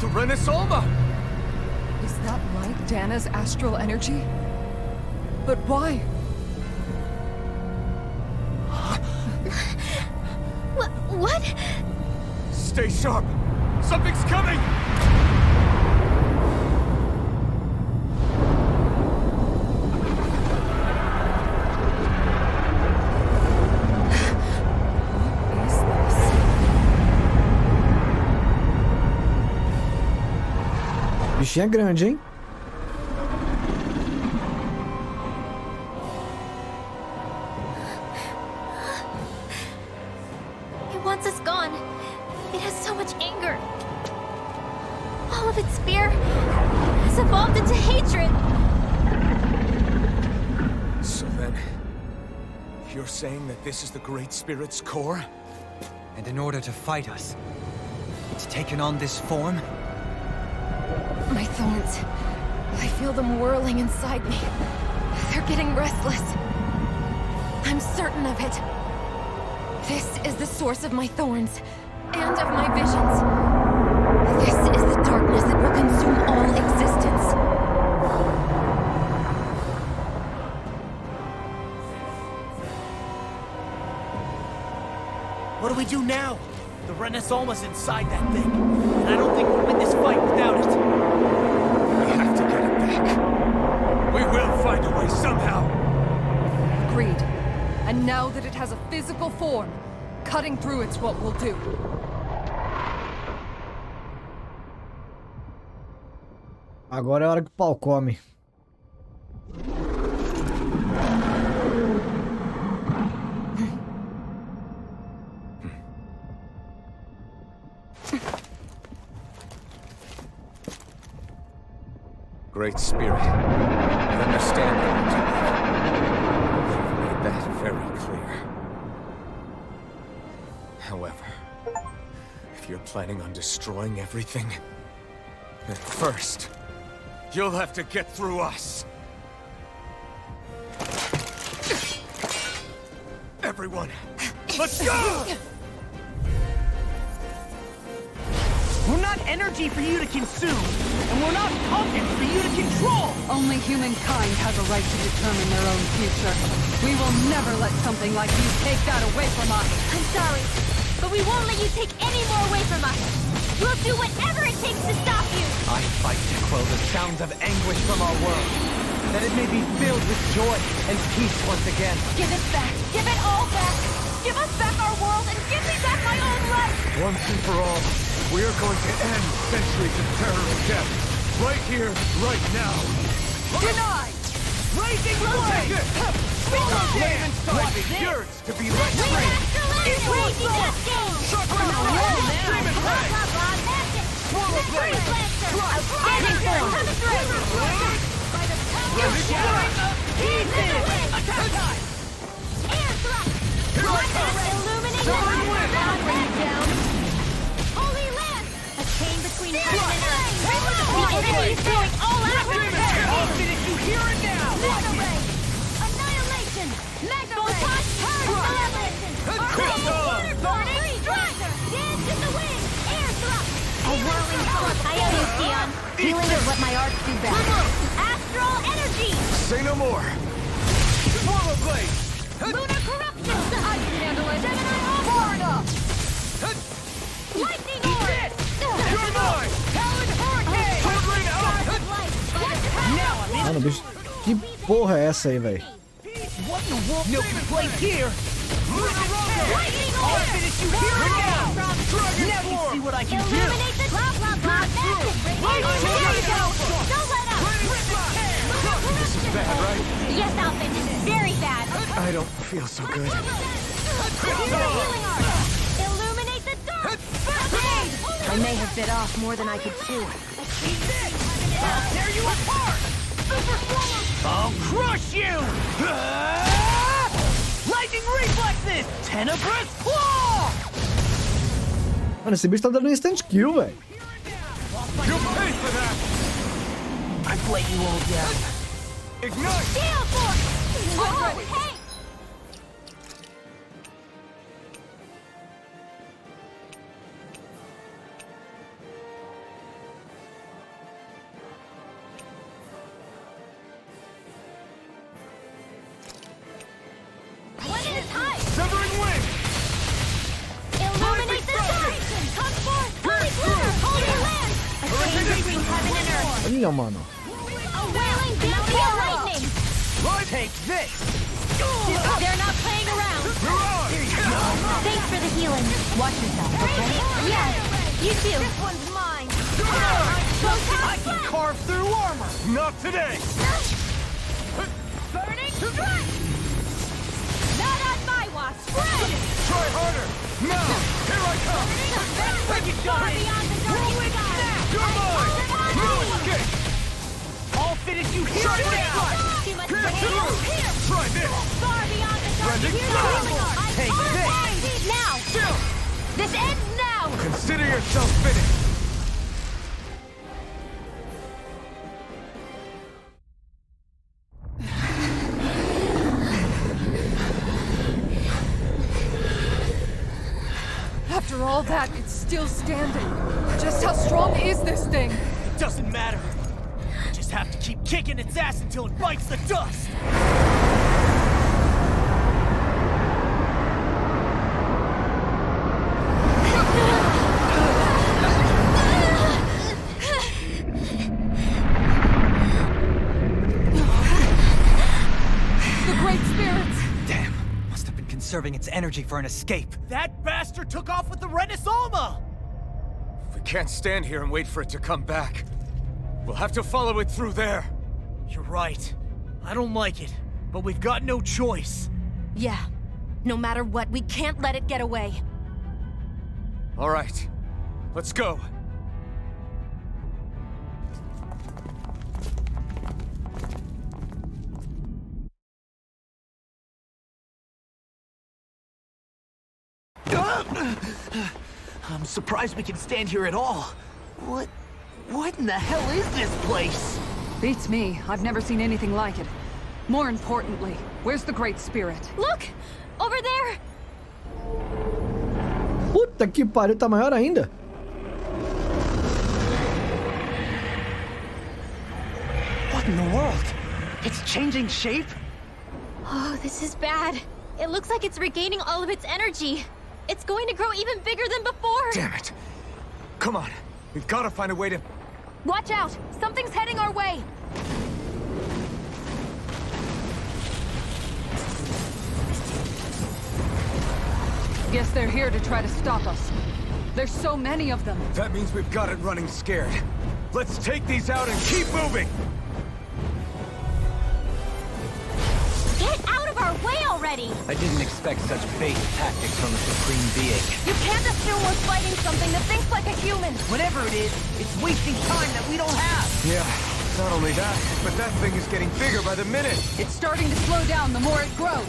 The Renaissance! Is that like Dana's astral energy? But why? What? Stay sharp! Something's coming! Bichinha grande, hein? It wants us gone. It has so much anger. All of its fear has evolved into hatred. So then, you're saying that this is the Great Spirit's core? And in order to fight us, it's taken on this form? My thorns. I feel them whirling inside me. They're getting restless. I'm certain of it. This is the source of my thorns, and of my visions. This is the darkness that will consume all existence. What do we do now? The Renaissance inside that thing. And I don't think we'll win this fight without it. We have to get it back. We will find a way somehow! Agreed. And now that it has a physical form, cutting through it's what we'll do. Agora é a hora que o pau come. Great Spirit, I understand that. You've made that very clear. However, if you're planning on destroying everything, then first, You'll have to get through us! Everyone, let's go! We're not energy for you to consume, and we're not pumpkins for you to control! Only humankind has a right to determine their own future. We will never let something like you take that away from us. I'm sorry, but we won't let you take any more away from us. We'll do whatever it takes to stop you. I fight to quell the sounds of anguish from our world, that it may be filled with joy and peace once again. Give it back. Give it all back. Give us back our world and give me back my own life. Once and for all, we are going to end centuries of terror and death. Right here, right now. Denied! Raising flame! Flame inside me yearns to be let We free! have to live crazy that game. Demon Prey! Blah, blah, blah, magic. Swallow blade! Outstanding form. Coming through. By the power of pieces. Attack time! Air thrust. Here I come! Illuminate Sovereign wind! I'll bring you down. Holy lance. A chain between heaven and earth. The enemy is going all out. Did you hear it now? Mega ray. Annihilation. Mega ray. Annihilation. Water burning. Strike. Dance in the wind. Air thrust. A whirling storm. I owe you, Sion. Dealing with what my arts do best. Astral energy. Say no more! Swallow blade! Lunar corruption. I can handle it. Gemini Far enough! lightning orb. You're mine! Talon hurricane! Tumbling out! Now I'm Mano, bicho. Que porra é essa aí, velho? What in the world? No place here! Lightning I'll orb. finish you here and now! Now you see what I can do! Illuminate the blah blah blah magic. Here you go. Don't let up. This is bad, right? Yes, Alvin. Very bad. I don't feel so good. Healing art. Illuminate the dark. I may have bit off more than I could chew. I'll tear you apart! I'll crush you! Lightning reflexes! Tenebrous claw! Mano, esse bicho tá dando instant kill, velho. You'll pay for that! I've let you all down. Ignite! Gale force. Whoa, hey. One at a time. Severing wing! Olha, mano. A wailing downpour lightning! Take this! They're not playing around! Thanks for the healing. Watch yourself, okay? Yeah, you too. This one's mine. I can carve through armor! Not today! Burning strike! Not on my watch! Spread! Try harder! Now! Here I come! Take it, guys! Beyond the darkest sky! You're mine! No escape! I'll finish you here Shut and it now! Too much Here, pain. here! Try this! Far beyond the Brendan, darkest Take this! Now! Chill! This ends now! Consider yourself finished! After all that, it's still standing. Just how strong is this thing? It doesn't matter. Just have to keep kicking its ass until it bites the dust! The Great Spirits! Damn, must have been conserving its energy for an escape. That bastard took off with the Renaissance! We can't stand here and wait for it to come back. We'll have to follow it through there. You're right. I don't like it, but we've got no choice. Yeah. No matter what, we can't let it get away. All right, let's go. I'm surprised we can stand here at all. What in the hell is this place? Beats me. I've never seen anything like it. More importantly, where's the Great Spirit? Look! Over there! Puta que pariu, tá maior ainda. What in the world? It's changing shape? Oh, this is bad. It looks like it's regaining all of its energy. It's going to grow even bigger than before. Damn it. Come on, we've got to find a way to... Watch out! Something's heading our way! Guess they're here to try to stop us. There's so many of them. That means we've got it running scared. Let's take these out and keep moving! Get out of our way already! I didn't expect such base tactics from the Supreme Being. You can't assume we're fighting something that thinks like a human! Whatever it is, it's wasting time that we don't have. Yeah, not only that, but that thing is getting bigger by the minute. It's starting to slow down the more it grows.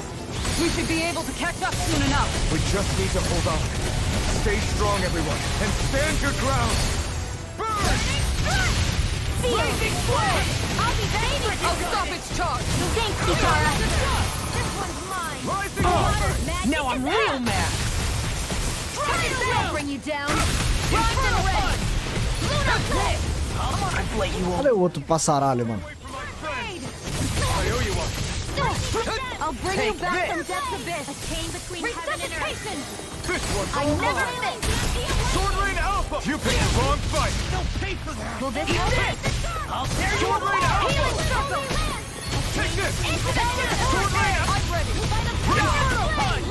We should be able to catch up soon enough. We just need to hold on. Stay strong, everyone, and stand your ground. Burn! Blazing flame! I'll be baby! I'll stop its charge. Thanks, Kitara! This one's mine! Rising up! Now I'm real mad. I'll bring you down! Rise and red! Luna Flip! I've let you all. Olha o outro passaralho, mano. I owe you one. I'll bring you Take back from this. death's abyss! A chain between heaven and earth! This one's I all never mine. think! Sword Rain Alpha! You picked the wrong fight! They'll pay for that. Will this help? I'll tear you Sword Rain apart. Alpha! Healing circle! Take this! Into the Sword Rain Alpha! I'm ready! By the power of light!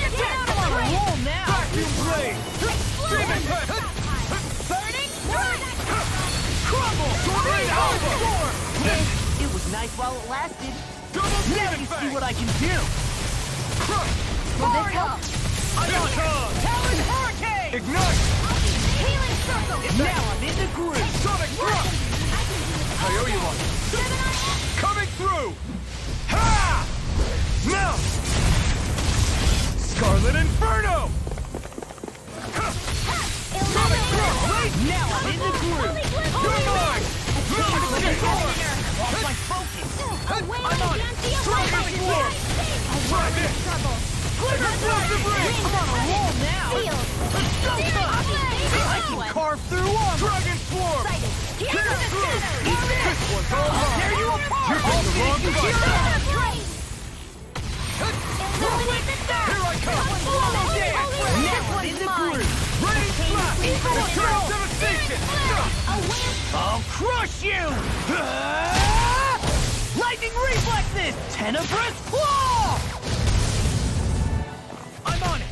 I'm on a roll now. Vacuum Blade! Demon Head! Burning strike! Crumble! Sword Rain Alpha! It was nice while it lasted. Double Now Demon you see Fang! what I can do. Crush! Will this help? Here it comes! Talon Hurricane! Ignite! Healing circle! Now I'm in the groove. Sonic Thrust! I owe you one. Coming through! Ha! Now! Scarlet Inferno! Sonic Thrust! Now I'm in the groove. You're mine! Lost my focus. I'm on it! Dragon Swarm! Try this! Explosive Ring! I'm on a roll now. I can carve through armor. Dragon Swarm! Get it through! This one's all I'll mine! tear you apart. You picked the wrong fight! Here I come! Now I'm in the groove. Rain Blast! Eternal Devastation! A wind I'll crush you! Lightning reflexes! Tenebrous claw! I'm on it!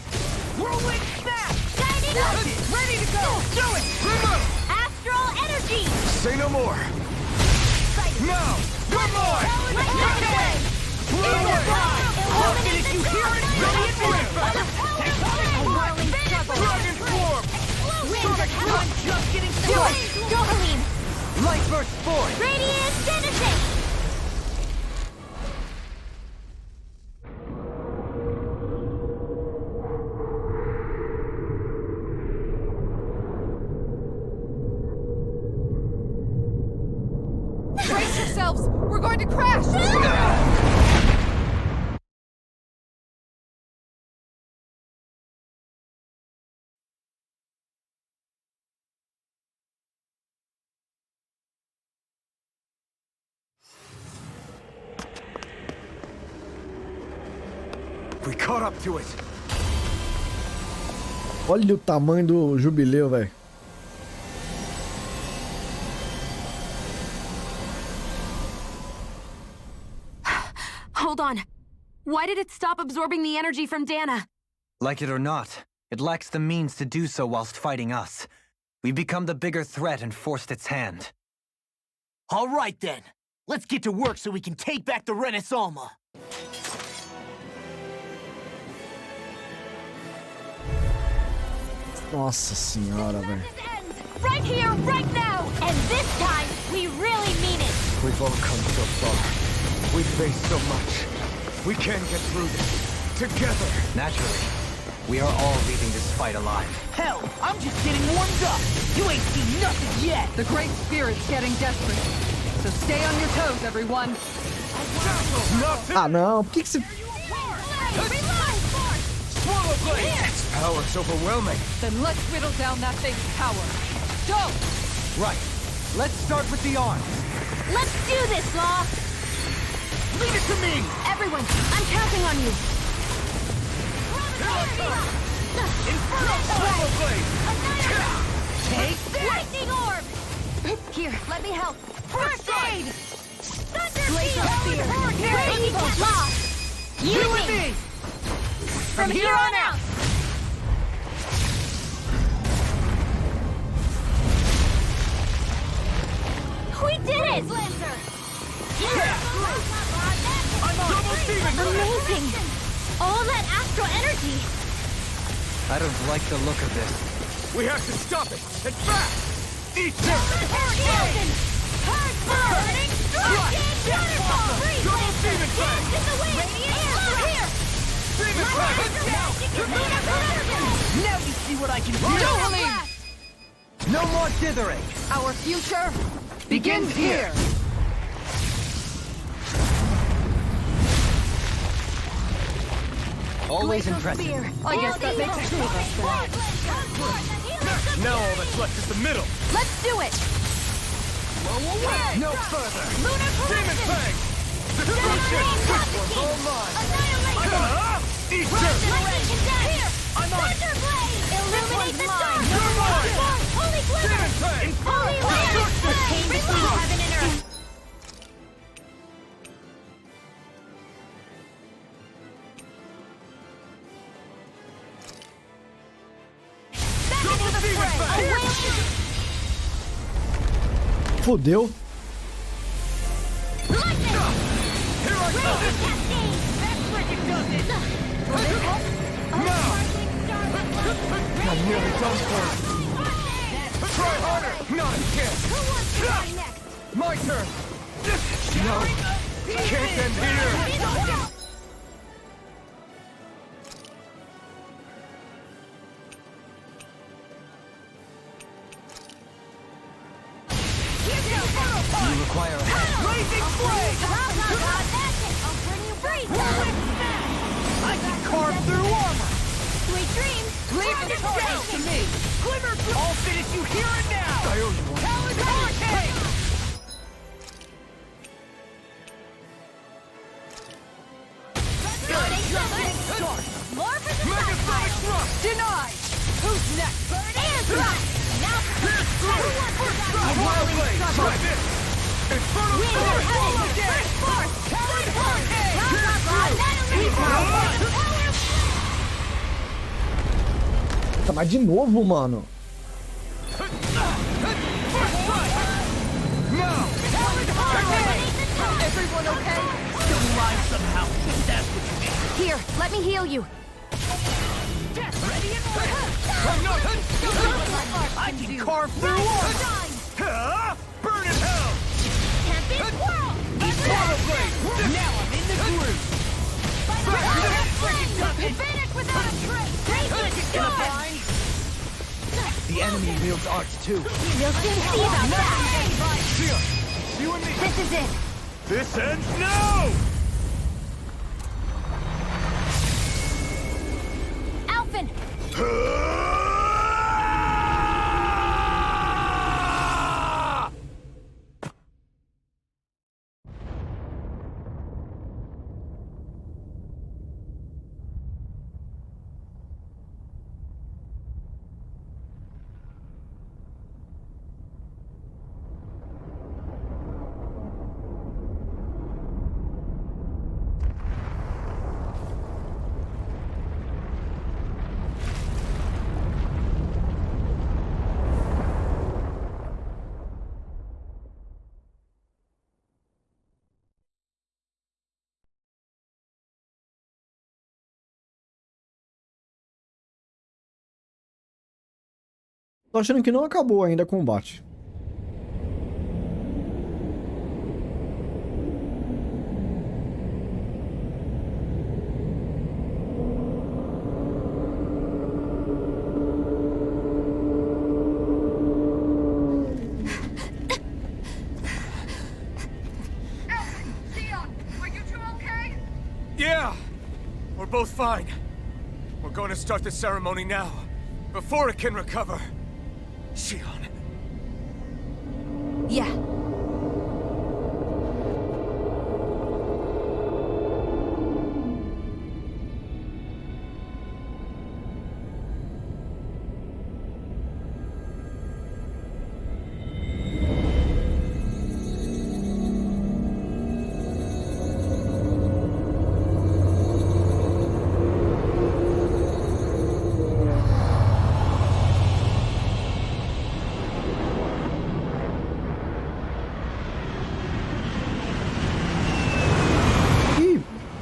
Whirlwind snap! Guiding up! Ready to go! Do it! Remove! Astral energy! Say no more. No! One more! Lightning! I'll finish you here and ready and move! A whirling struggle! Dragon form! I'm just getting Do started! it! Dohaline! Light burst forth! Radiant Genesis! Brace yourselves! We're going to crash! We caught up to it. Olha o tamanho do jubileu, velho. Hold on. Why did it stop absorbing the energy from Dana? Like it or not, it lacks the means to do so whilst fighting us. We've become the bigger threat and forced its hand. All right then. Let's get to work so we can take back the Renaissance. Nossa senhora, velho. Right here, right now! And this time, we really mean it! We've all come so far. We've faced so much. We can get through this. Together. Naturally, we are all leaving this fight alive. Hell, I'm just getting warmed up. You ain't seen nothing yet. The Great Spirit's getting desperate. So stay on your toes, everyone. Ah, não. Por que você... Swallow blade! Its power's overwhelming. Then let's whittle down that thing's power. Go! Right. Let's start with the arms. Let's do this, Law! Leave it to me! Everyone, I'm counting on you. Inferno swallow blade! Take this! Lightning orb! Here, let me help. First aid! Thunder Glacial field! spear. Radiant Law! You with me! From here on out! We did it! Amazing! All that astral energy! I don't like the look of this. We have to stop it! And fast! Eat this! Now you see what I can do! Dohaline! No more dithering! Our future begins here! Always impressive. I guess that makes two of us then. Now all that's left is the middle! Let's do it! No further! Demon Fang! Destruction! This one's all mine! Eat this! I'm on it! Illuminate the stars! You're mine! Holy glitter! Demon Fang! Holy land! Came between heaven and earth! Double Demon Fang! Fodeu. Here I go! That frickin' does it! I'm nearly done for. Try harder! Not again! Who wants to try next? My turn! No! Can't end here! You require a hand. Blazing flame! That's it! I'll bring you free! I can carve through armor! Sweet dreams! Leave the torch to me! Glimmer! I'll finish you here and now! I owe you one. Talon Hurricane! More for the Megasonic stockpile! Thrust! Denied! Who's next? Air thrust! Now Tá, mas de novo, mano. Everyone okay? Still alive somehow. That's what you mean. Here, let me heal you. Ready and I can carve through armor. Burn in hell. Can't be squirrel! Equal blade. Now I'm in the groove. You finish without a trace! Great The enemy wields arts too. You'll soon see about that! Sia, you and me. This is it! This ends now! Alphen! Tô achando que não acabou ainda o combate. Yeah! We're both fine. We're going to start the ceremony now, before it can recover. Sion. Yeah.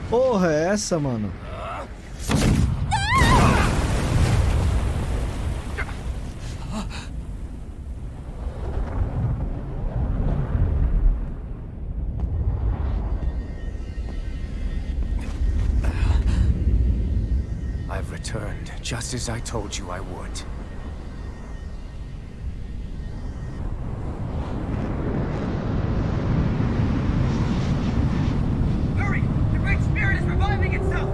Porra, é essa, mano? I've returned, just as I told you I would. Hurry! The Great Spirit is reviving itself!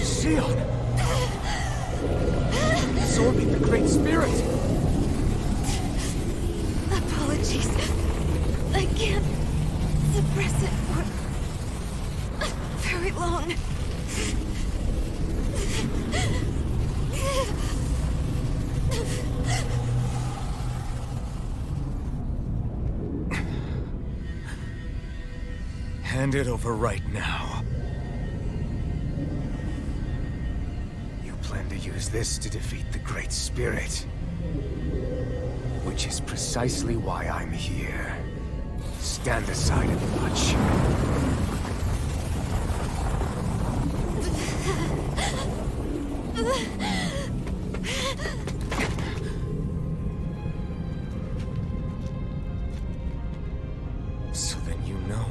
Sion! Absorbing the Great Spirit! Apologies. I can't suppress it for very long. Hand it over right now. You plan to use this to defeat the Great Spirit. Which is precisely why I'm here. Stand aside and watch. So then you know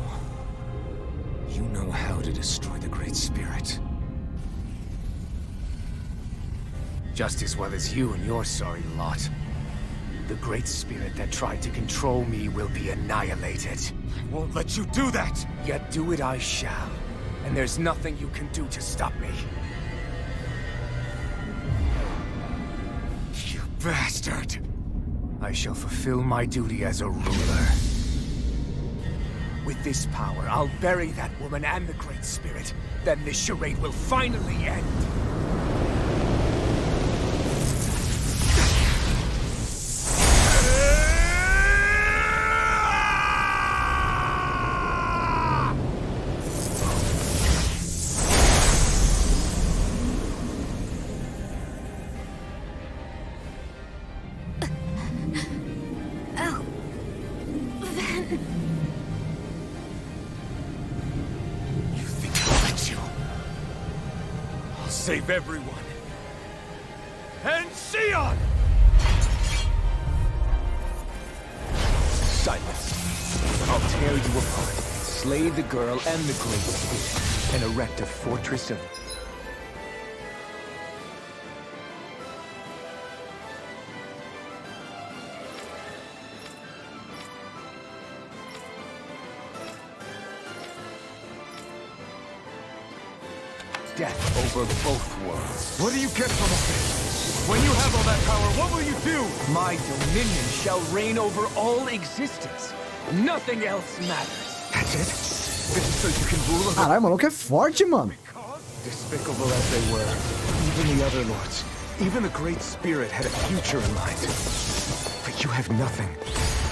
how to destroy the Great Spirit. Just as well as you and your sorry lot. The Great Spirit that tried to control me will be annihilated. I won't let you do that! Yet do it I shall. And there's nothing you can do to stop me. You bastard! I shall fulfill my duty as a ruler. With this power, I'll bury that woman and the Great Spirit. Then this charade will finally end. Save everyone. And Sion! Silence. I'll tear you apart, slay the girl and the Great Spirit, and erect a fortress of... death over both worlds. What do you get from all this? When you have all that power, what will you do? My dominion shall reign over all existence. Nothing else matters. That's it? This is so you can rule over... Caralho, o maluco é forte, mano. Despicable as they were, even the other lords, even the Great Spirit had a future in mind. But you have nothing.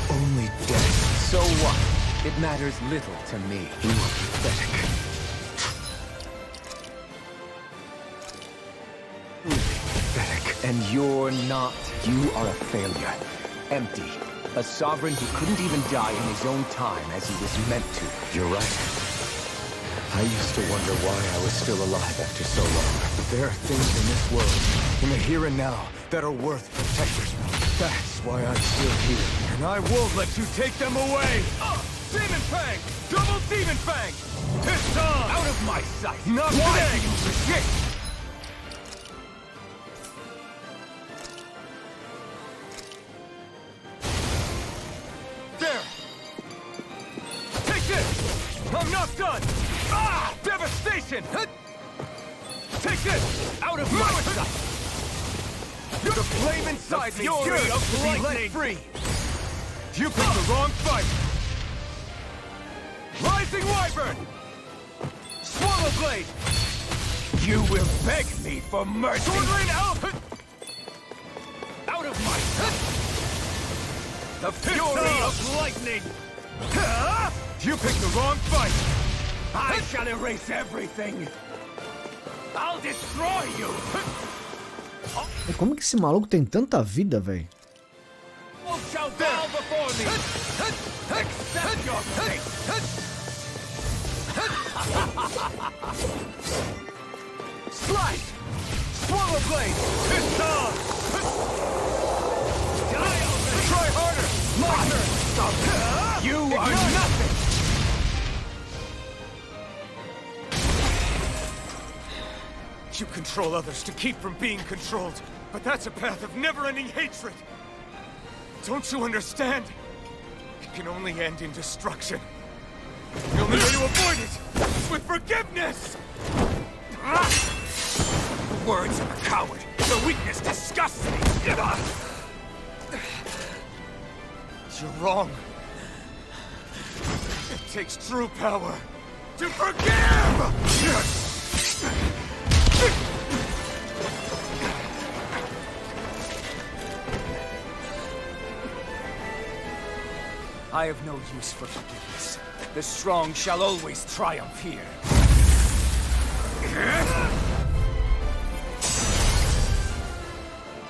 Only death. So what? It matters little to me. You are pathetic. Pathetic. And you're not. You are a failure. Empty. A sovereign who couldn't even die in his own time as he was meant to. You're right. I used to wonder why I was still alive after so long. But there are things in this world, in the here and now, that are worth protecting. That's why I'm still here. And I won't let you take them away! Demon Fang! Double Demon Fang! It's on! Out of my sight! Not why today! do you resist? There! Take this! I'm not done! Ah! Devastation! Take this! Out of my sight! The flame inside me yearns to be let free! You picked the wrong fight! Rising Wyvern! Swallow Blade! You will beg me for mercy! Sword Rain out! Out of my sight! The fury of lightning! You picked the wrong fight! I shall erase everything! I'll destroy you! Como que esse maluco tem tanta vida, velho? All shall bow before me! Accept your fate! Slice! Swallow Blade! It's on! Try harder! My turn! Stop! You are nothing! You control others to keep from being controlled, but that's a path of never-ending hatred! Don't you understand? It can only end in destruction. The only way to avoid it is with forgiveness! The words of a coward! The weakness disgusts me! You're wrong. It takes true power to forgive! I have no use for forgiveness. The strong shall always triumph here.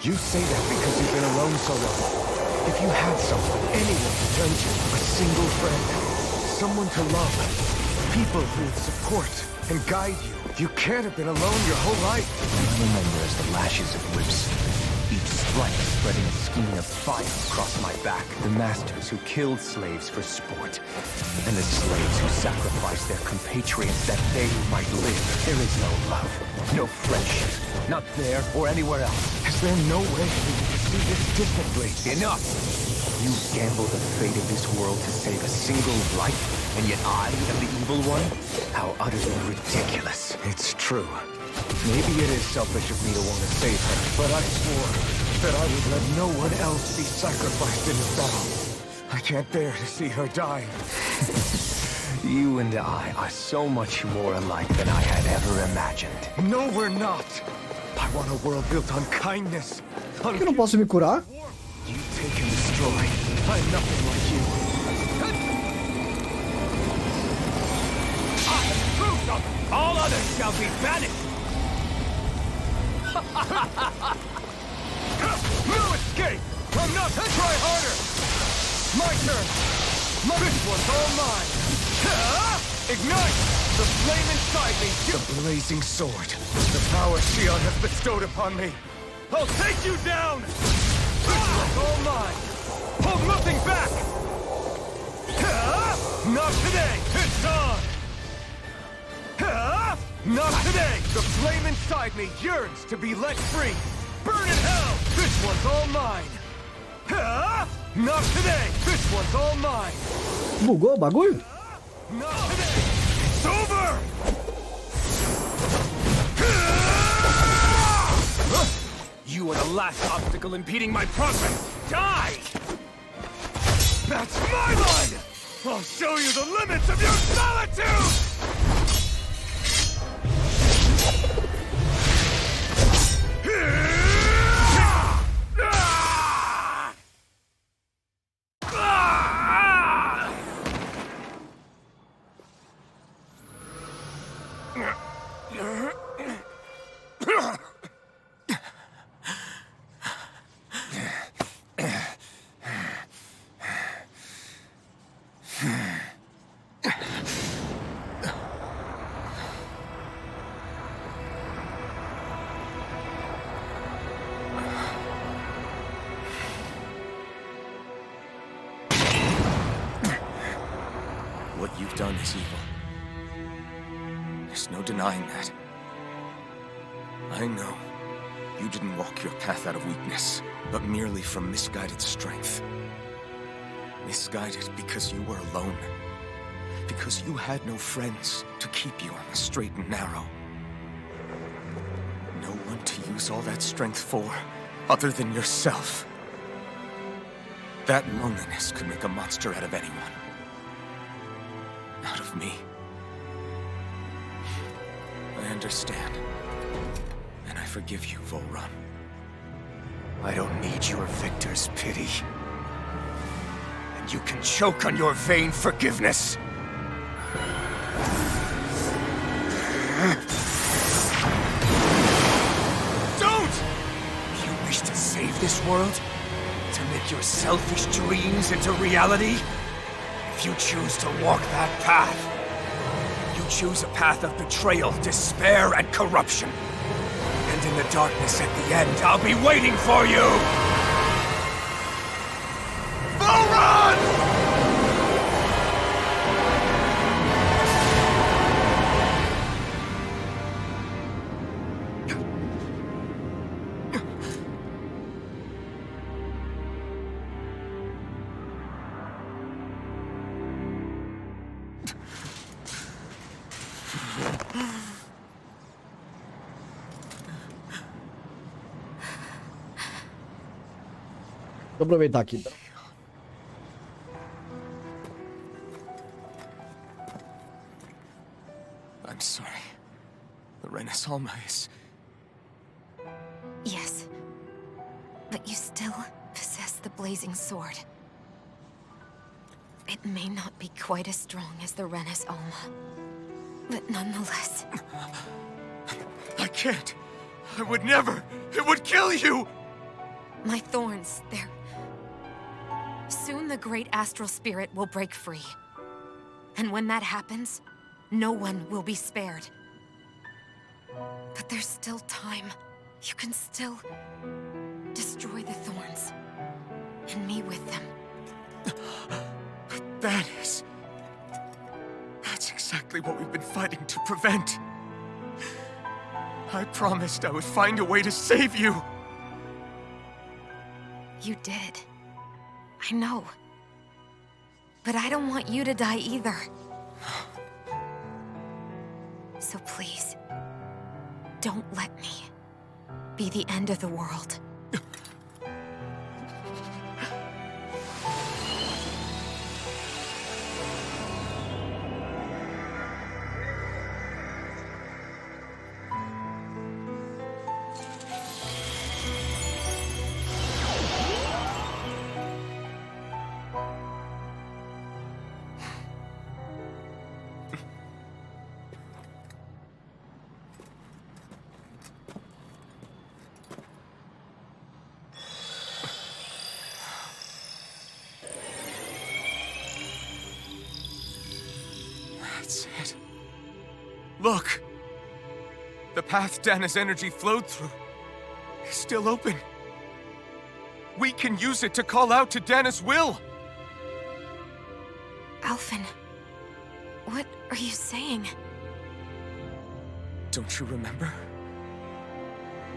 You say that because you've been alone so long. If you had someone, anyone to turn to, a single friend, someone to love, people who would support and guide you, you can't have been alone your whole life. I remember as the lashes of whips, each strike spreading a skein of fire across my back. The masters who killed slaves for sport, and the slaves who sacrificed their compatriots that they might live. There is no love, no friendship, not there or anywhere else. Is there no way for you to see this differently? Enough! You gambled the fate of this world to save a single life, and yet I am the evil one? How utterly ridiculous. It's true. Maybe it is selfish of me to want to save her, but I swore that I would let no one else be sacrificed in this battle. I can't bear to see her die. You and I are so much more alike than I had ever imagined. No, we're not. I want a world built on kindness. Por que eu não posso me curar? You take and destroy. I'm nothing like you. I am proof of all others shall be banished. No escape! I'm not. Try harder. My turn. This one's all mine. Ignite the flame inside me. The blazing sword. The power Shion has bestowed upon me. I'll take you down. This one's all mine. Hold nothing back. Not today. It's on. Not today! The flame inside me yearns to be let free! Burn in hell! This one's all mine! Not today! This one's all mine! Bugou o bagulho? Not today! It's over! You are the last obstacle impeding my progress! Die! That's my line! I'll show you the limits of your solitude! What you've done is evil. There's no denying that. I know you didn't walk your path out of weakness, but merely from misguided strength. Misguided because you were alone. Because you had no friends to keep you on the straight and narrow. No one to use all that strength for, other than yourself. That loneliness could make a monster out of anyone. Out of me. I understand. And I forgive you, Volrun. I don't need your victor's pity. And you can choke on your vain forgiveness. Don't! You wish to save this world? To make your selfish dreams into reality? If you choose to walk that path, you choose a path of betrayal, despair, and corruption. And in the darkness at the end, I'll be waiting for you! Volrun! Vou aproveitar aqui. I'm sorry. The Renaissance is... Yes. But you still possess the blazing sword. It may not be quite as strong as the Renaissance, but nonetheless... I can't. I would never. It would kill you! My thorns, they're... Soon the great astral spirit will break free. And when that happens, no one will be spared. But there's still time. You can still destroy the thorns. And me with them. That's exactly what we've been fighting to prevent. I promised I would find a way to save you. You did. I know. But I don't want you to die either. So please, don't let me be the end of the world. Look! The path Dana's energy flowed through is still open. We can use it to call out to Dana's will! Alphen, what are you saying? Don't you remember?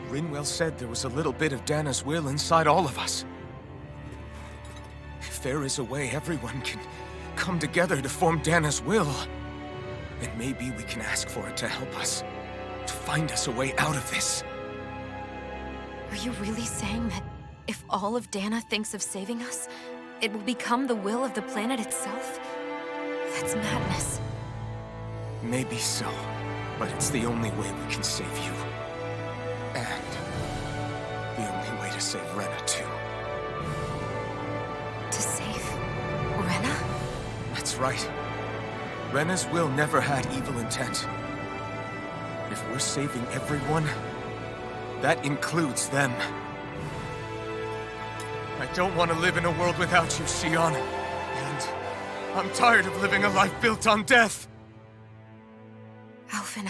Rinwell said there was a little bit of Dana's will inside all of us. If there is a way everyone can come together to form Dana's will, then maybe we can ask for it to help us, to find us a way out of this. Are you really saying that if all of Dana thinks of saving us, it will become the will of the planet itself? That's madness. Maybe so, but it's the only way we can save you. And the only way to save Rena, too. To save Rena? That's right. Rena's will never had evil intent. If we're saving everyone, that includes them. I don't want to live in a world without you, Xion. And I'm tired of living a life built on death. Alphen,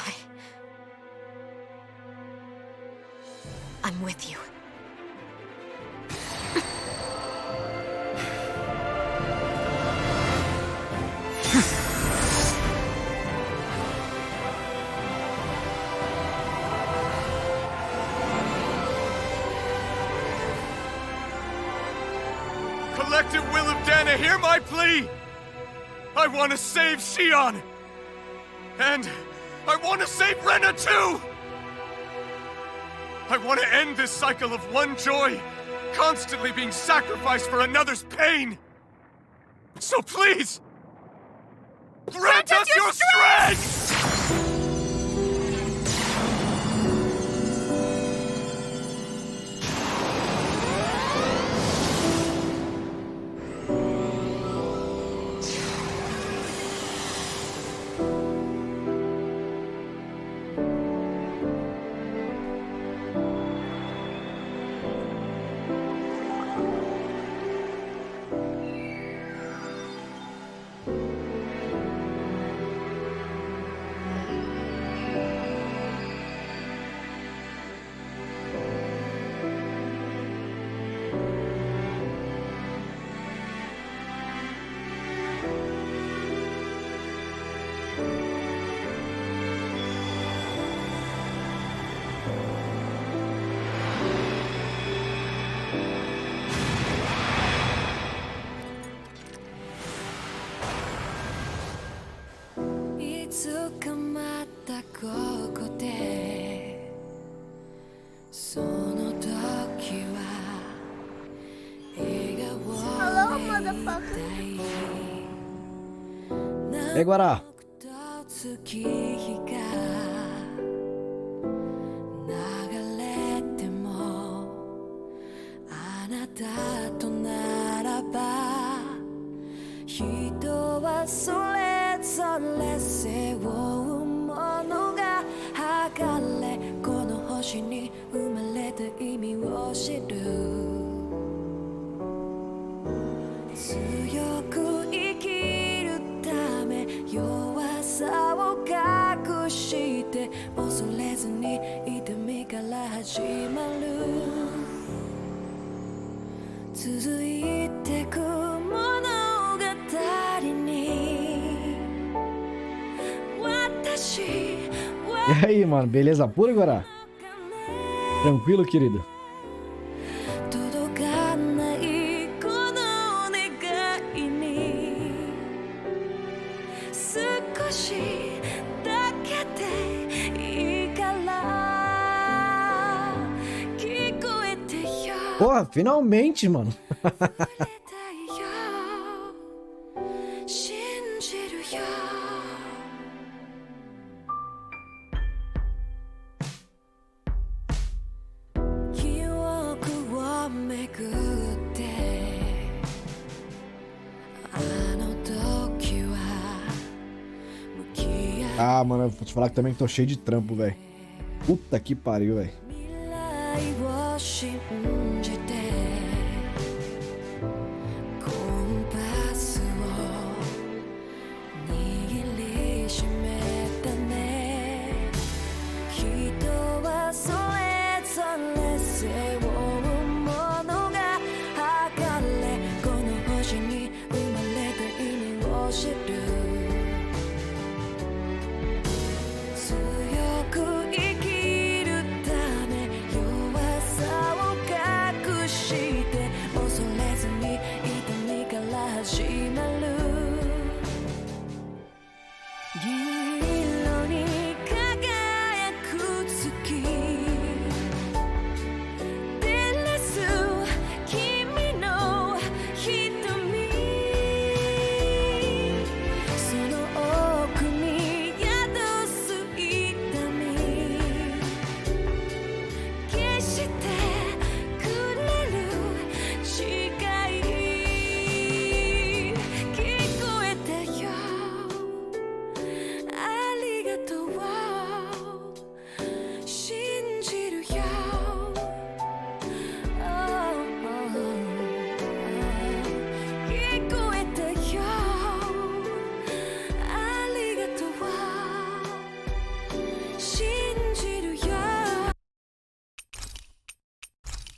I'm with you. Collective will of Dana, hear my plea! I want to save Xion! And I want to save Rena too! I want to end this cycle of one joy, constantly being sacrificed for another's pain! So please, grant us your strength! Hello, motherfucker. Ei, Guará. E aí, mano, beleza pura, Guará? Tranquilo, querido? Porra, finalmente, mano. Ah, mano, eu vou te falar que também tô cheio de trampo, velho. Puta que pariu, velho.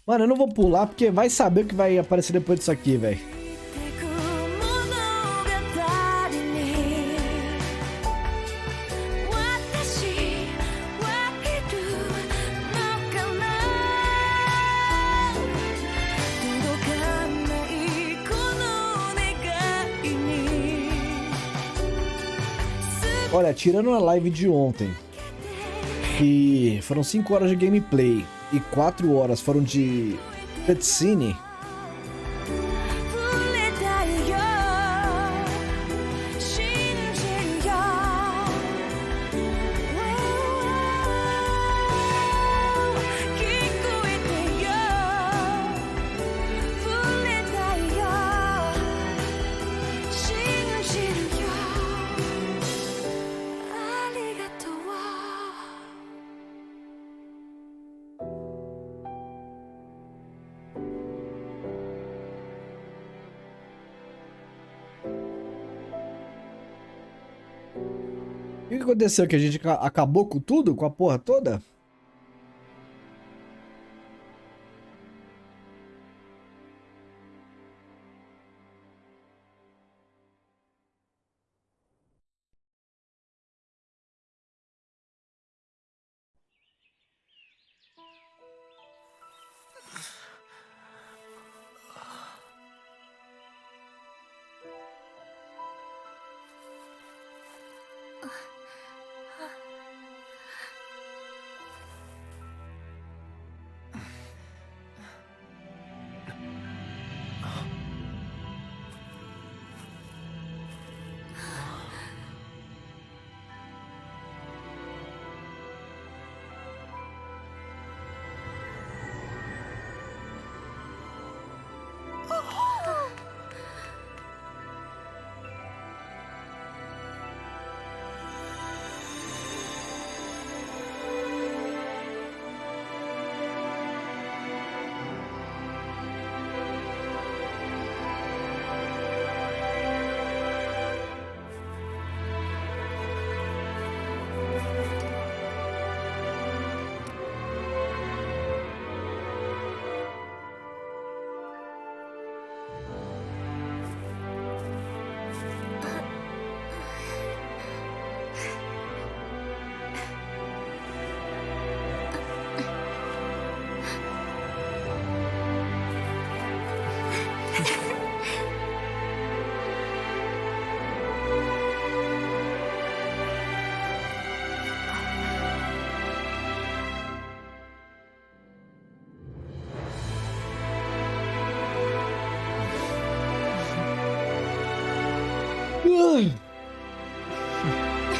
Mano, eu não vou pular porque vai saber o que vai aparecer depois disso aqui, velho. Olha, tirando a live de ontem, que foram 5 horas de gameplay e 4 horas foram de cutscene, o que aconteceu? Que a gente acabou com tudo? Com a porra toda?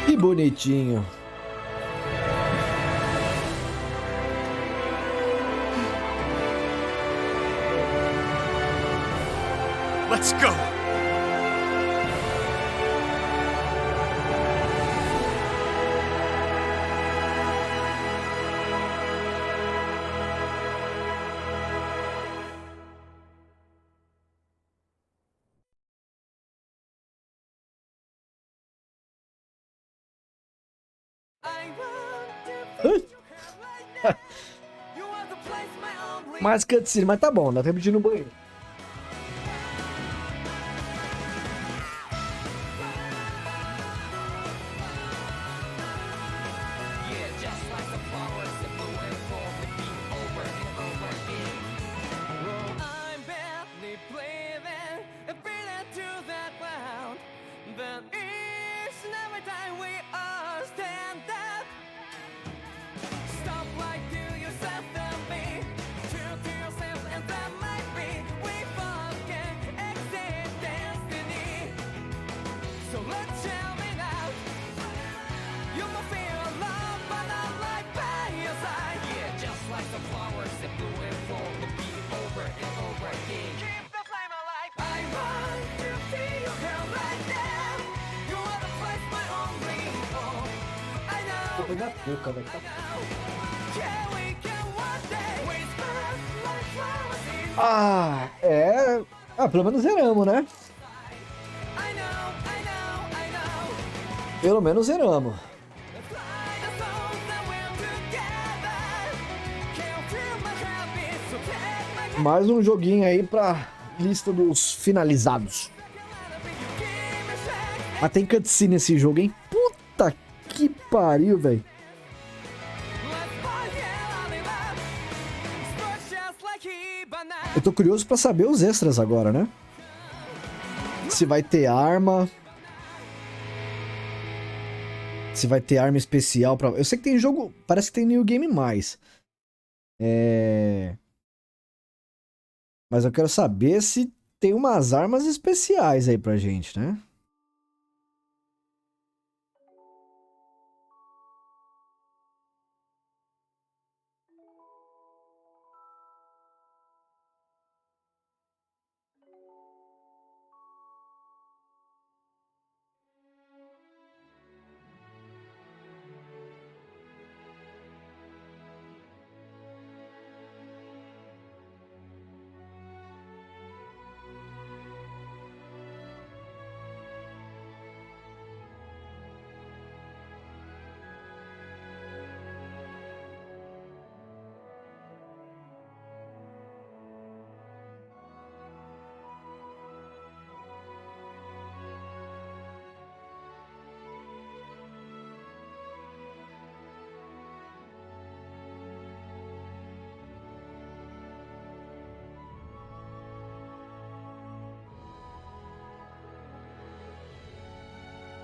Que bonitinho. Let's go! Mais cutscene, mas tá bom, dá tempo de ir no banheiro. Vou pegar pouca, velho. Ah, é... Ah, pelo menos zeramos, né? Pelo menos zeramos. Mais um joguinho aí pra lista dos finalizados. Mas tem cutscene nesse jogo, hein? Puta que pariu, velho. Eu tô curioso pra saber os extras agora, né? Se vai ter arma. Se vai ter arma especial pra... Eu sei que tem jogo... Parece que tem New Game mais. Mas eu quero saber se tem umas armas especiais aí pra gente, né?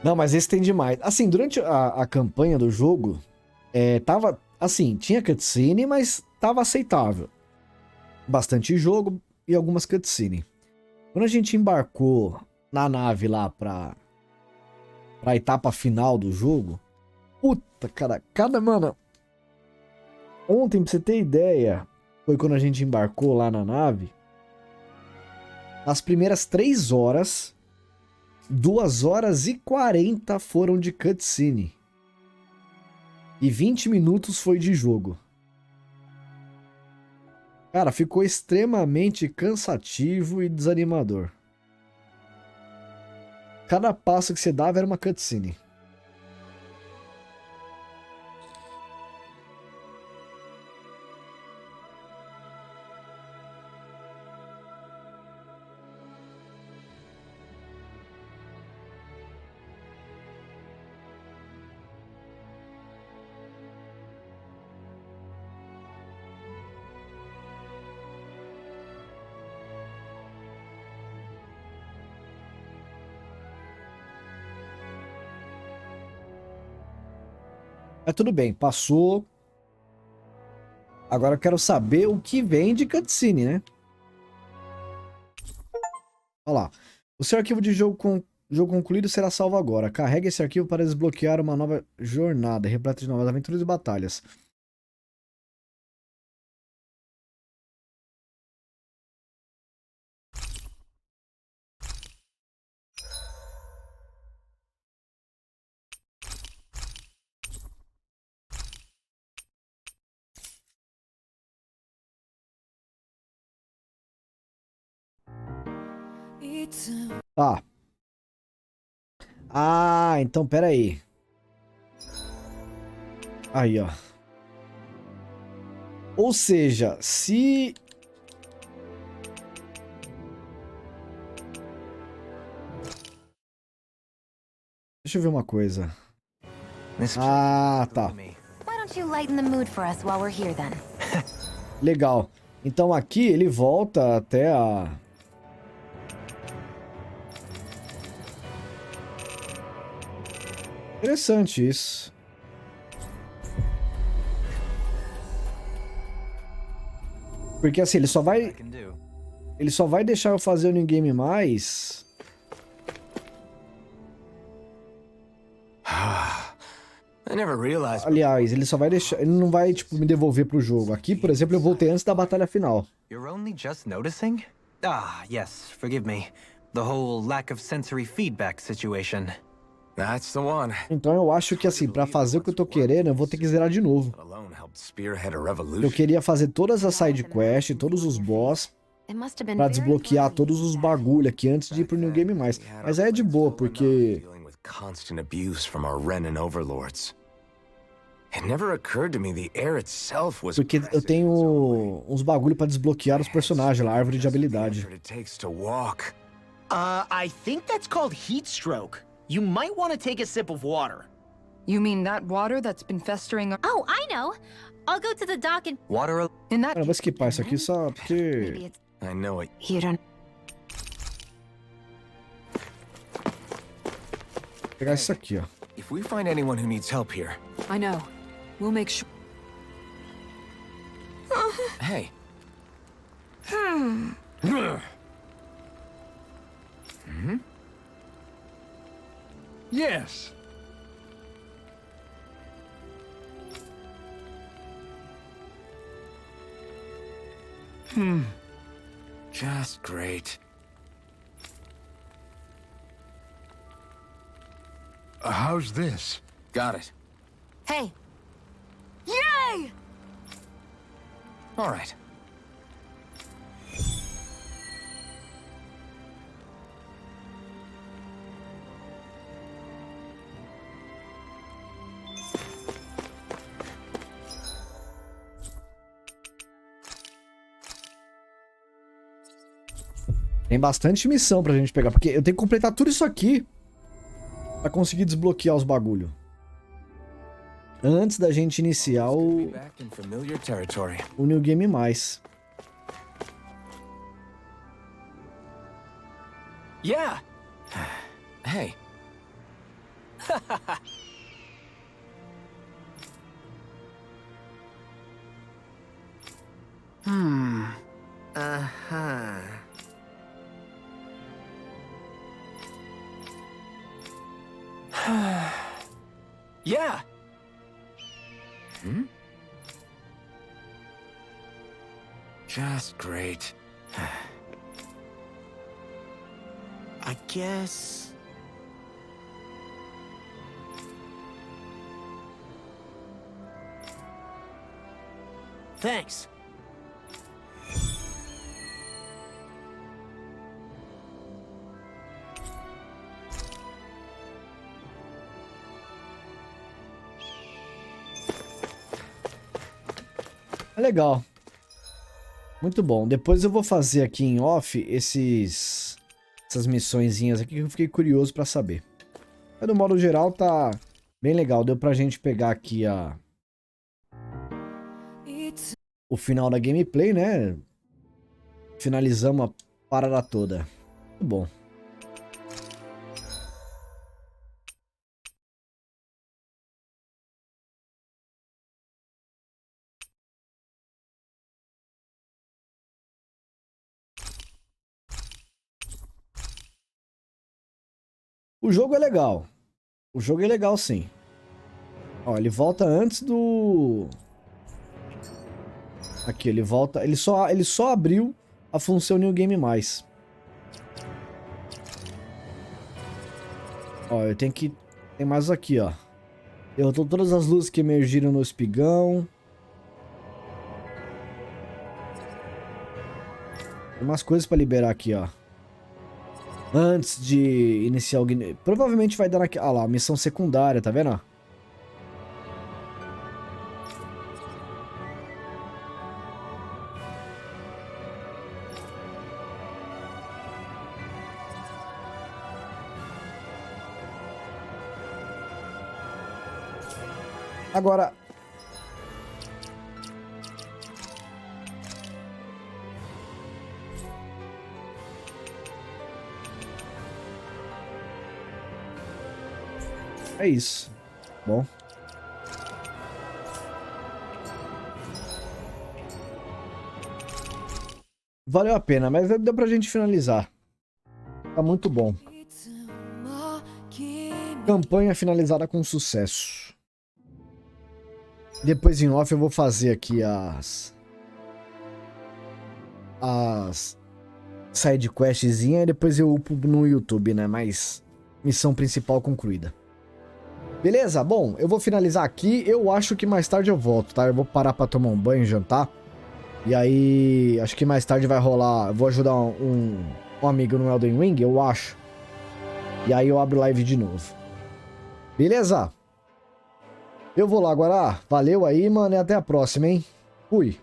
Não, mas esse tem demais. Assim, durante a campanha do jogo, tava... Assim, tinha cutscene, mas tava aceitável. Bastante jogo e algumas cutscene. Quando a gente embarcou na nave lá pra etapa final do jogo... Puta, cara, Mano... Ontem, pra você ter ideia, foi quando a gente embarcou lá na nave. As primeiras 3 horas... 2 horas e 40 foram de cutscene. E 20 minutos foi de jogo. Cara, ficou extremamente cansativo e desanimador. Cada passo que você dava era uma cutscene. Mas tudo bem, passou. Agora eu quero saber o que vem de cutscene, né? Olha lá. O seu arquivo de jogo concluído será salvo agora. Carregue esse arquivo para desbloquear uma nova jornada, repleta de novas aventuras e batalhas. Ah. Ah, então pera aí. Aí, ó. Ou seja, se... Deixa eu ver uma coisa. Ah, tá. Legal. Então aqui ele volta até a... Interessante isso. Porque assim, ele só vai deixar eu fazer o New Game mais... Aliás, ele só vai deixar... Ele não vai, tipo, me devolver pro jogo. Aqui, por exemplo, eu voltei antes da batalha final. You're only just noticing? Ah, yes, forgive me. The whole lack of sensory feedback situation. That's the one. Então eu acho que assim, pra fazer o que eu tô querendo, eu vou ter que zerar de novo. Alone helped spearhead a Eu revolution. queria fazer todas as side quests, todos os boss, pra desbloquear todos os bagulho aqui antes de ir pro New Game mais. Mas aí é de boa, porque Dealing with constant abuse from our Renan overlords. It never occurred to me the air itself was eu tenho uns bagulho pra desbloquear os personagens lá, árvore de habilidade. it takes to walk. I think that's called heat stroke. You might want to take a sip of water. You mean that water that's been festering Oh, I know. I'll go to the dock and... Water in that? Cara, eu vou skipar isso aqui só porque... Maybe it's I know it. you don't. Vou pegar isso aqui, ó. If we find anyone who needs help here, I know. We'll make sure. hey. Yes. Just great. How's this? Got it. Hey, Yay! All right. Tem bastante missão pra gente pegar, porque eu tenho que completar tudo isso aqui pra conseguir desbloquear os bagulho. Antes da gente iniciar Be back in familiar territory. o New Game mais. Yeah. Hey. Uh-huh. Yeah. Just great. I guess... Thanks. É legal. Muito bom. Depois eu vou fazer aqui em off essas missõezinhas aqui que eu fiquei curioso pra saber. Mas no modo geral tá bem legal. Deu pra gente pegar aqui o final da gameplay, né? Finalizamos a parada toda. Muito bom. O jogo é legal. O jogo é legal, sim. Ó, ele volta antes do... Aqui, ele volta... Ele só abriu a função New Game+. Ó, eu tenho que... Tem mais aqui, ó. Derrotou todas as luzes que emergiram no espigão. Tem umas coisas pra liberar aqui, ó. Antes de iniciar o... Provavelmente vai dar naquela... Ah lá, missão secundária, tá vendo? Agora... É isso. Bom. Valeu a pena, mas deu pra gente finalizar. Tá muito bom. Campanha finalizada com sucesso. Depois em off eu vou fazer aqui as side questzinha e depois eu upo no YouTube, né? Mas missão principal concluída. Beleza? Bom, eu vou finalizar aqui. Eu acho que mais tarde eu volto, tá? Eu vou parar pra tomar um banho, jantar. E aí, acho que mais tarde vai rolar... Eu vou ajudar um amigo no Elden Ring, eu acho. E aí eu abro live de novo. Beleza? Eu vou lá agora. Valeu aí, mano, e até a próxima, hein? Fui.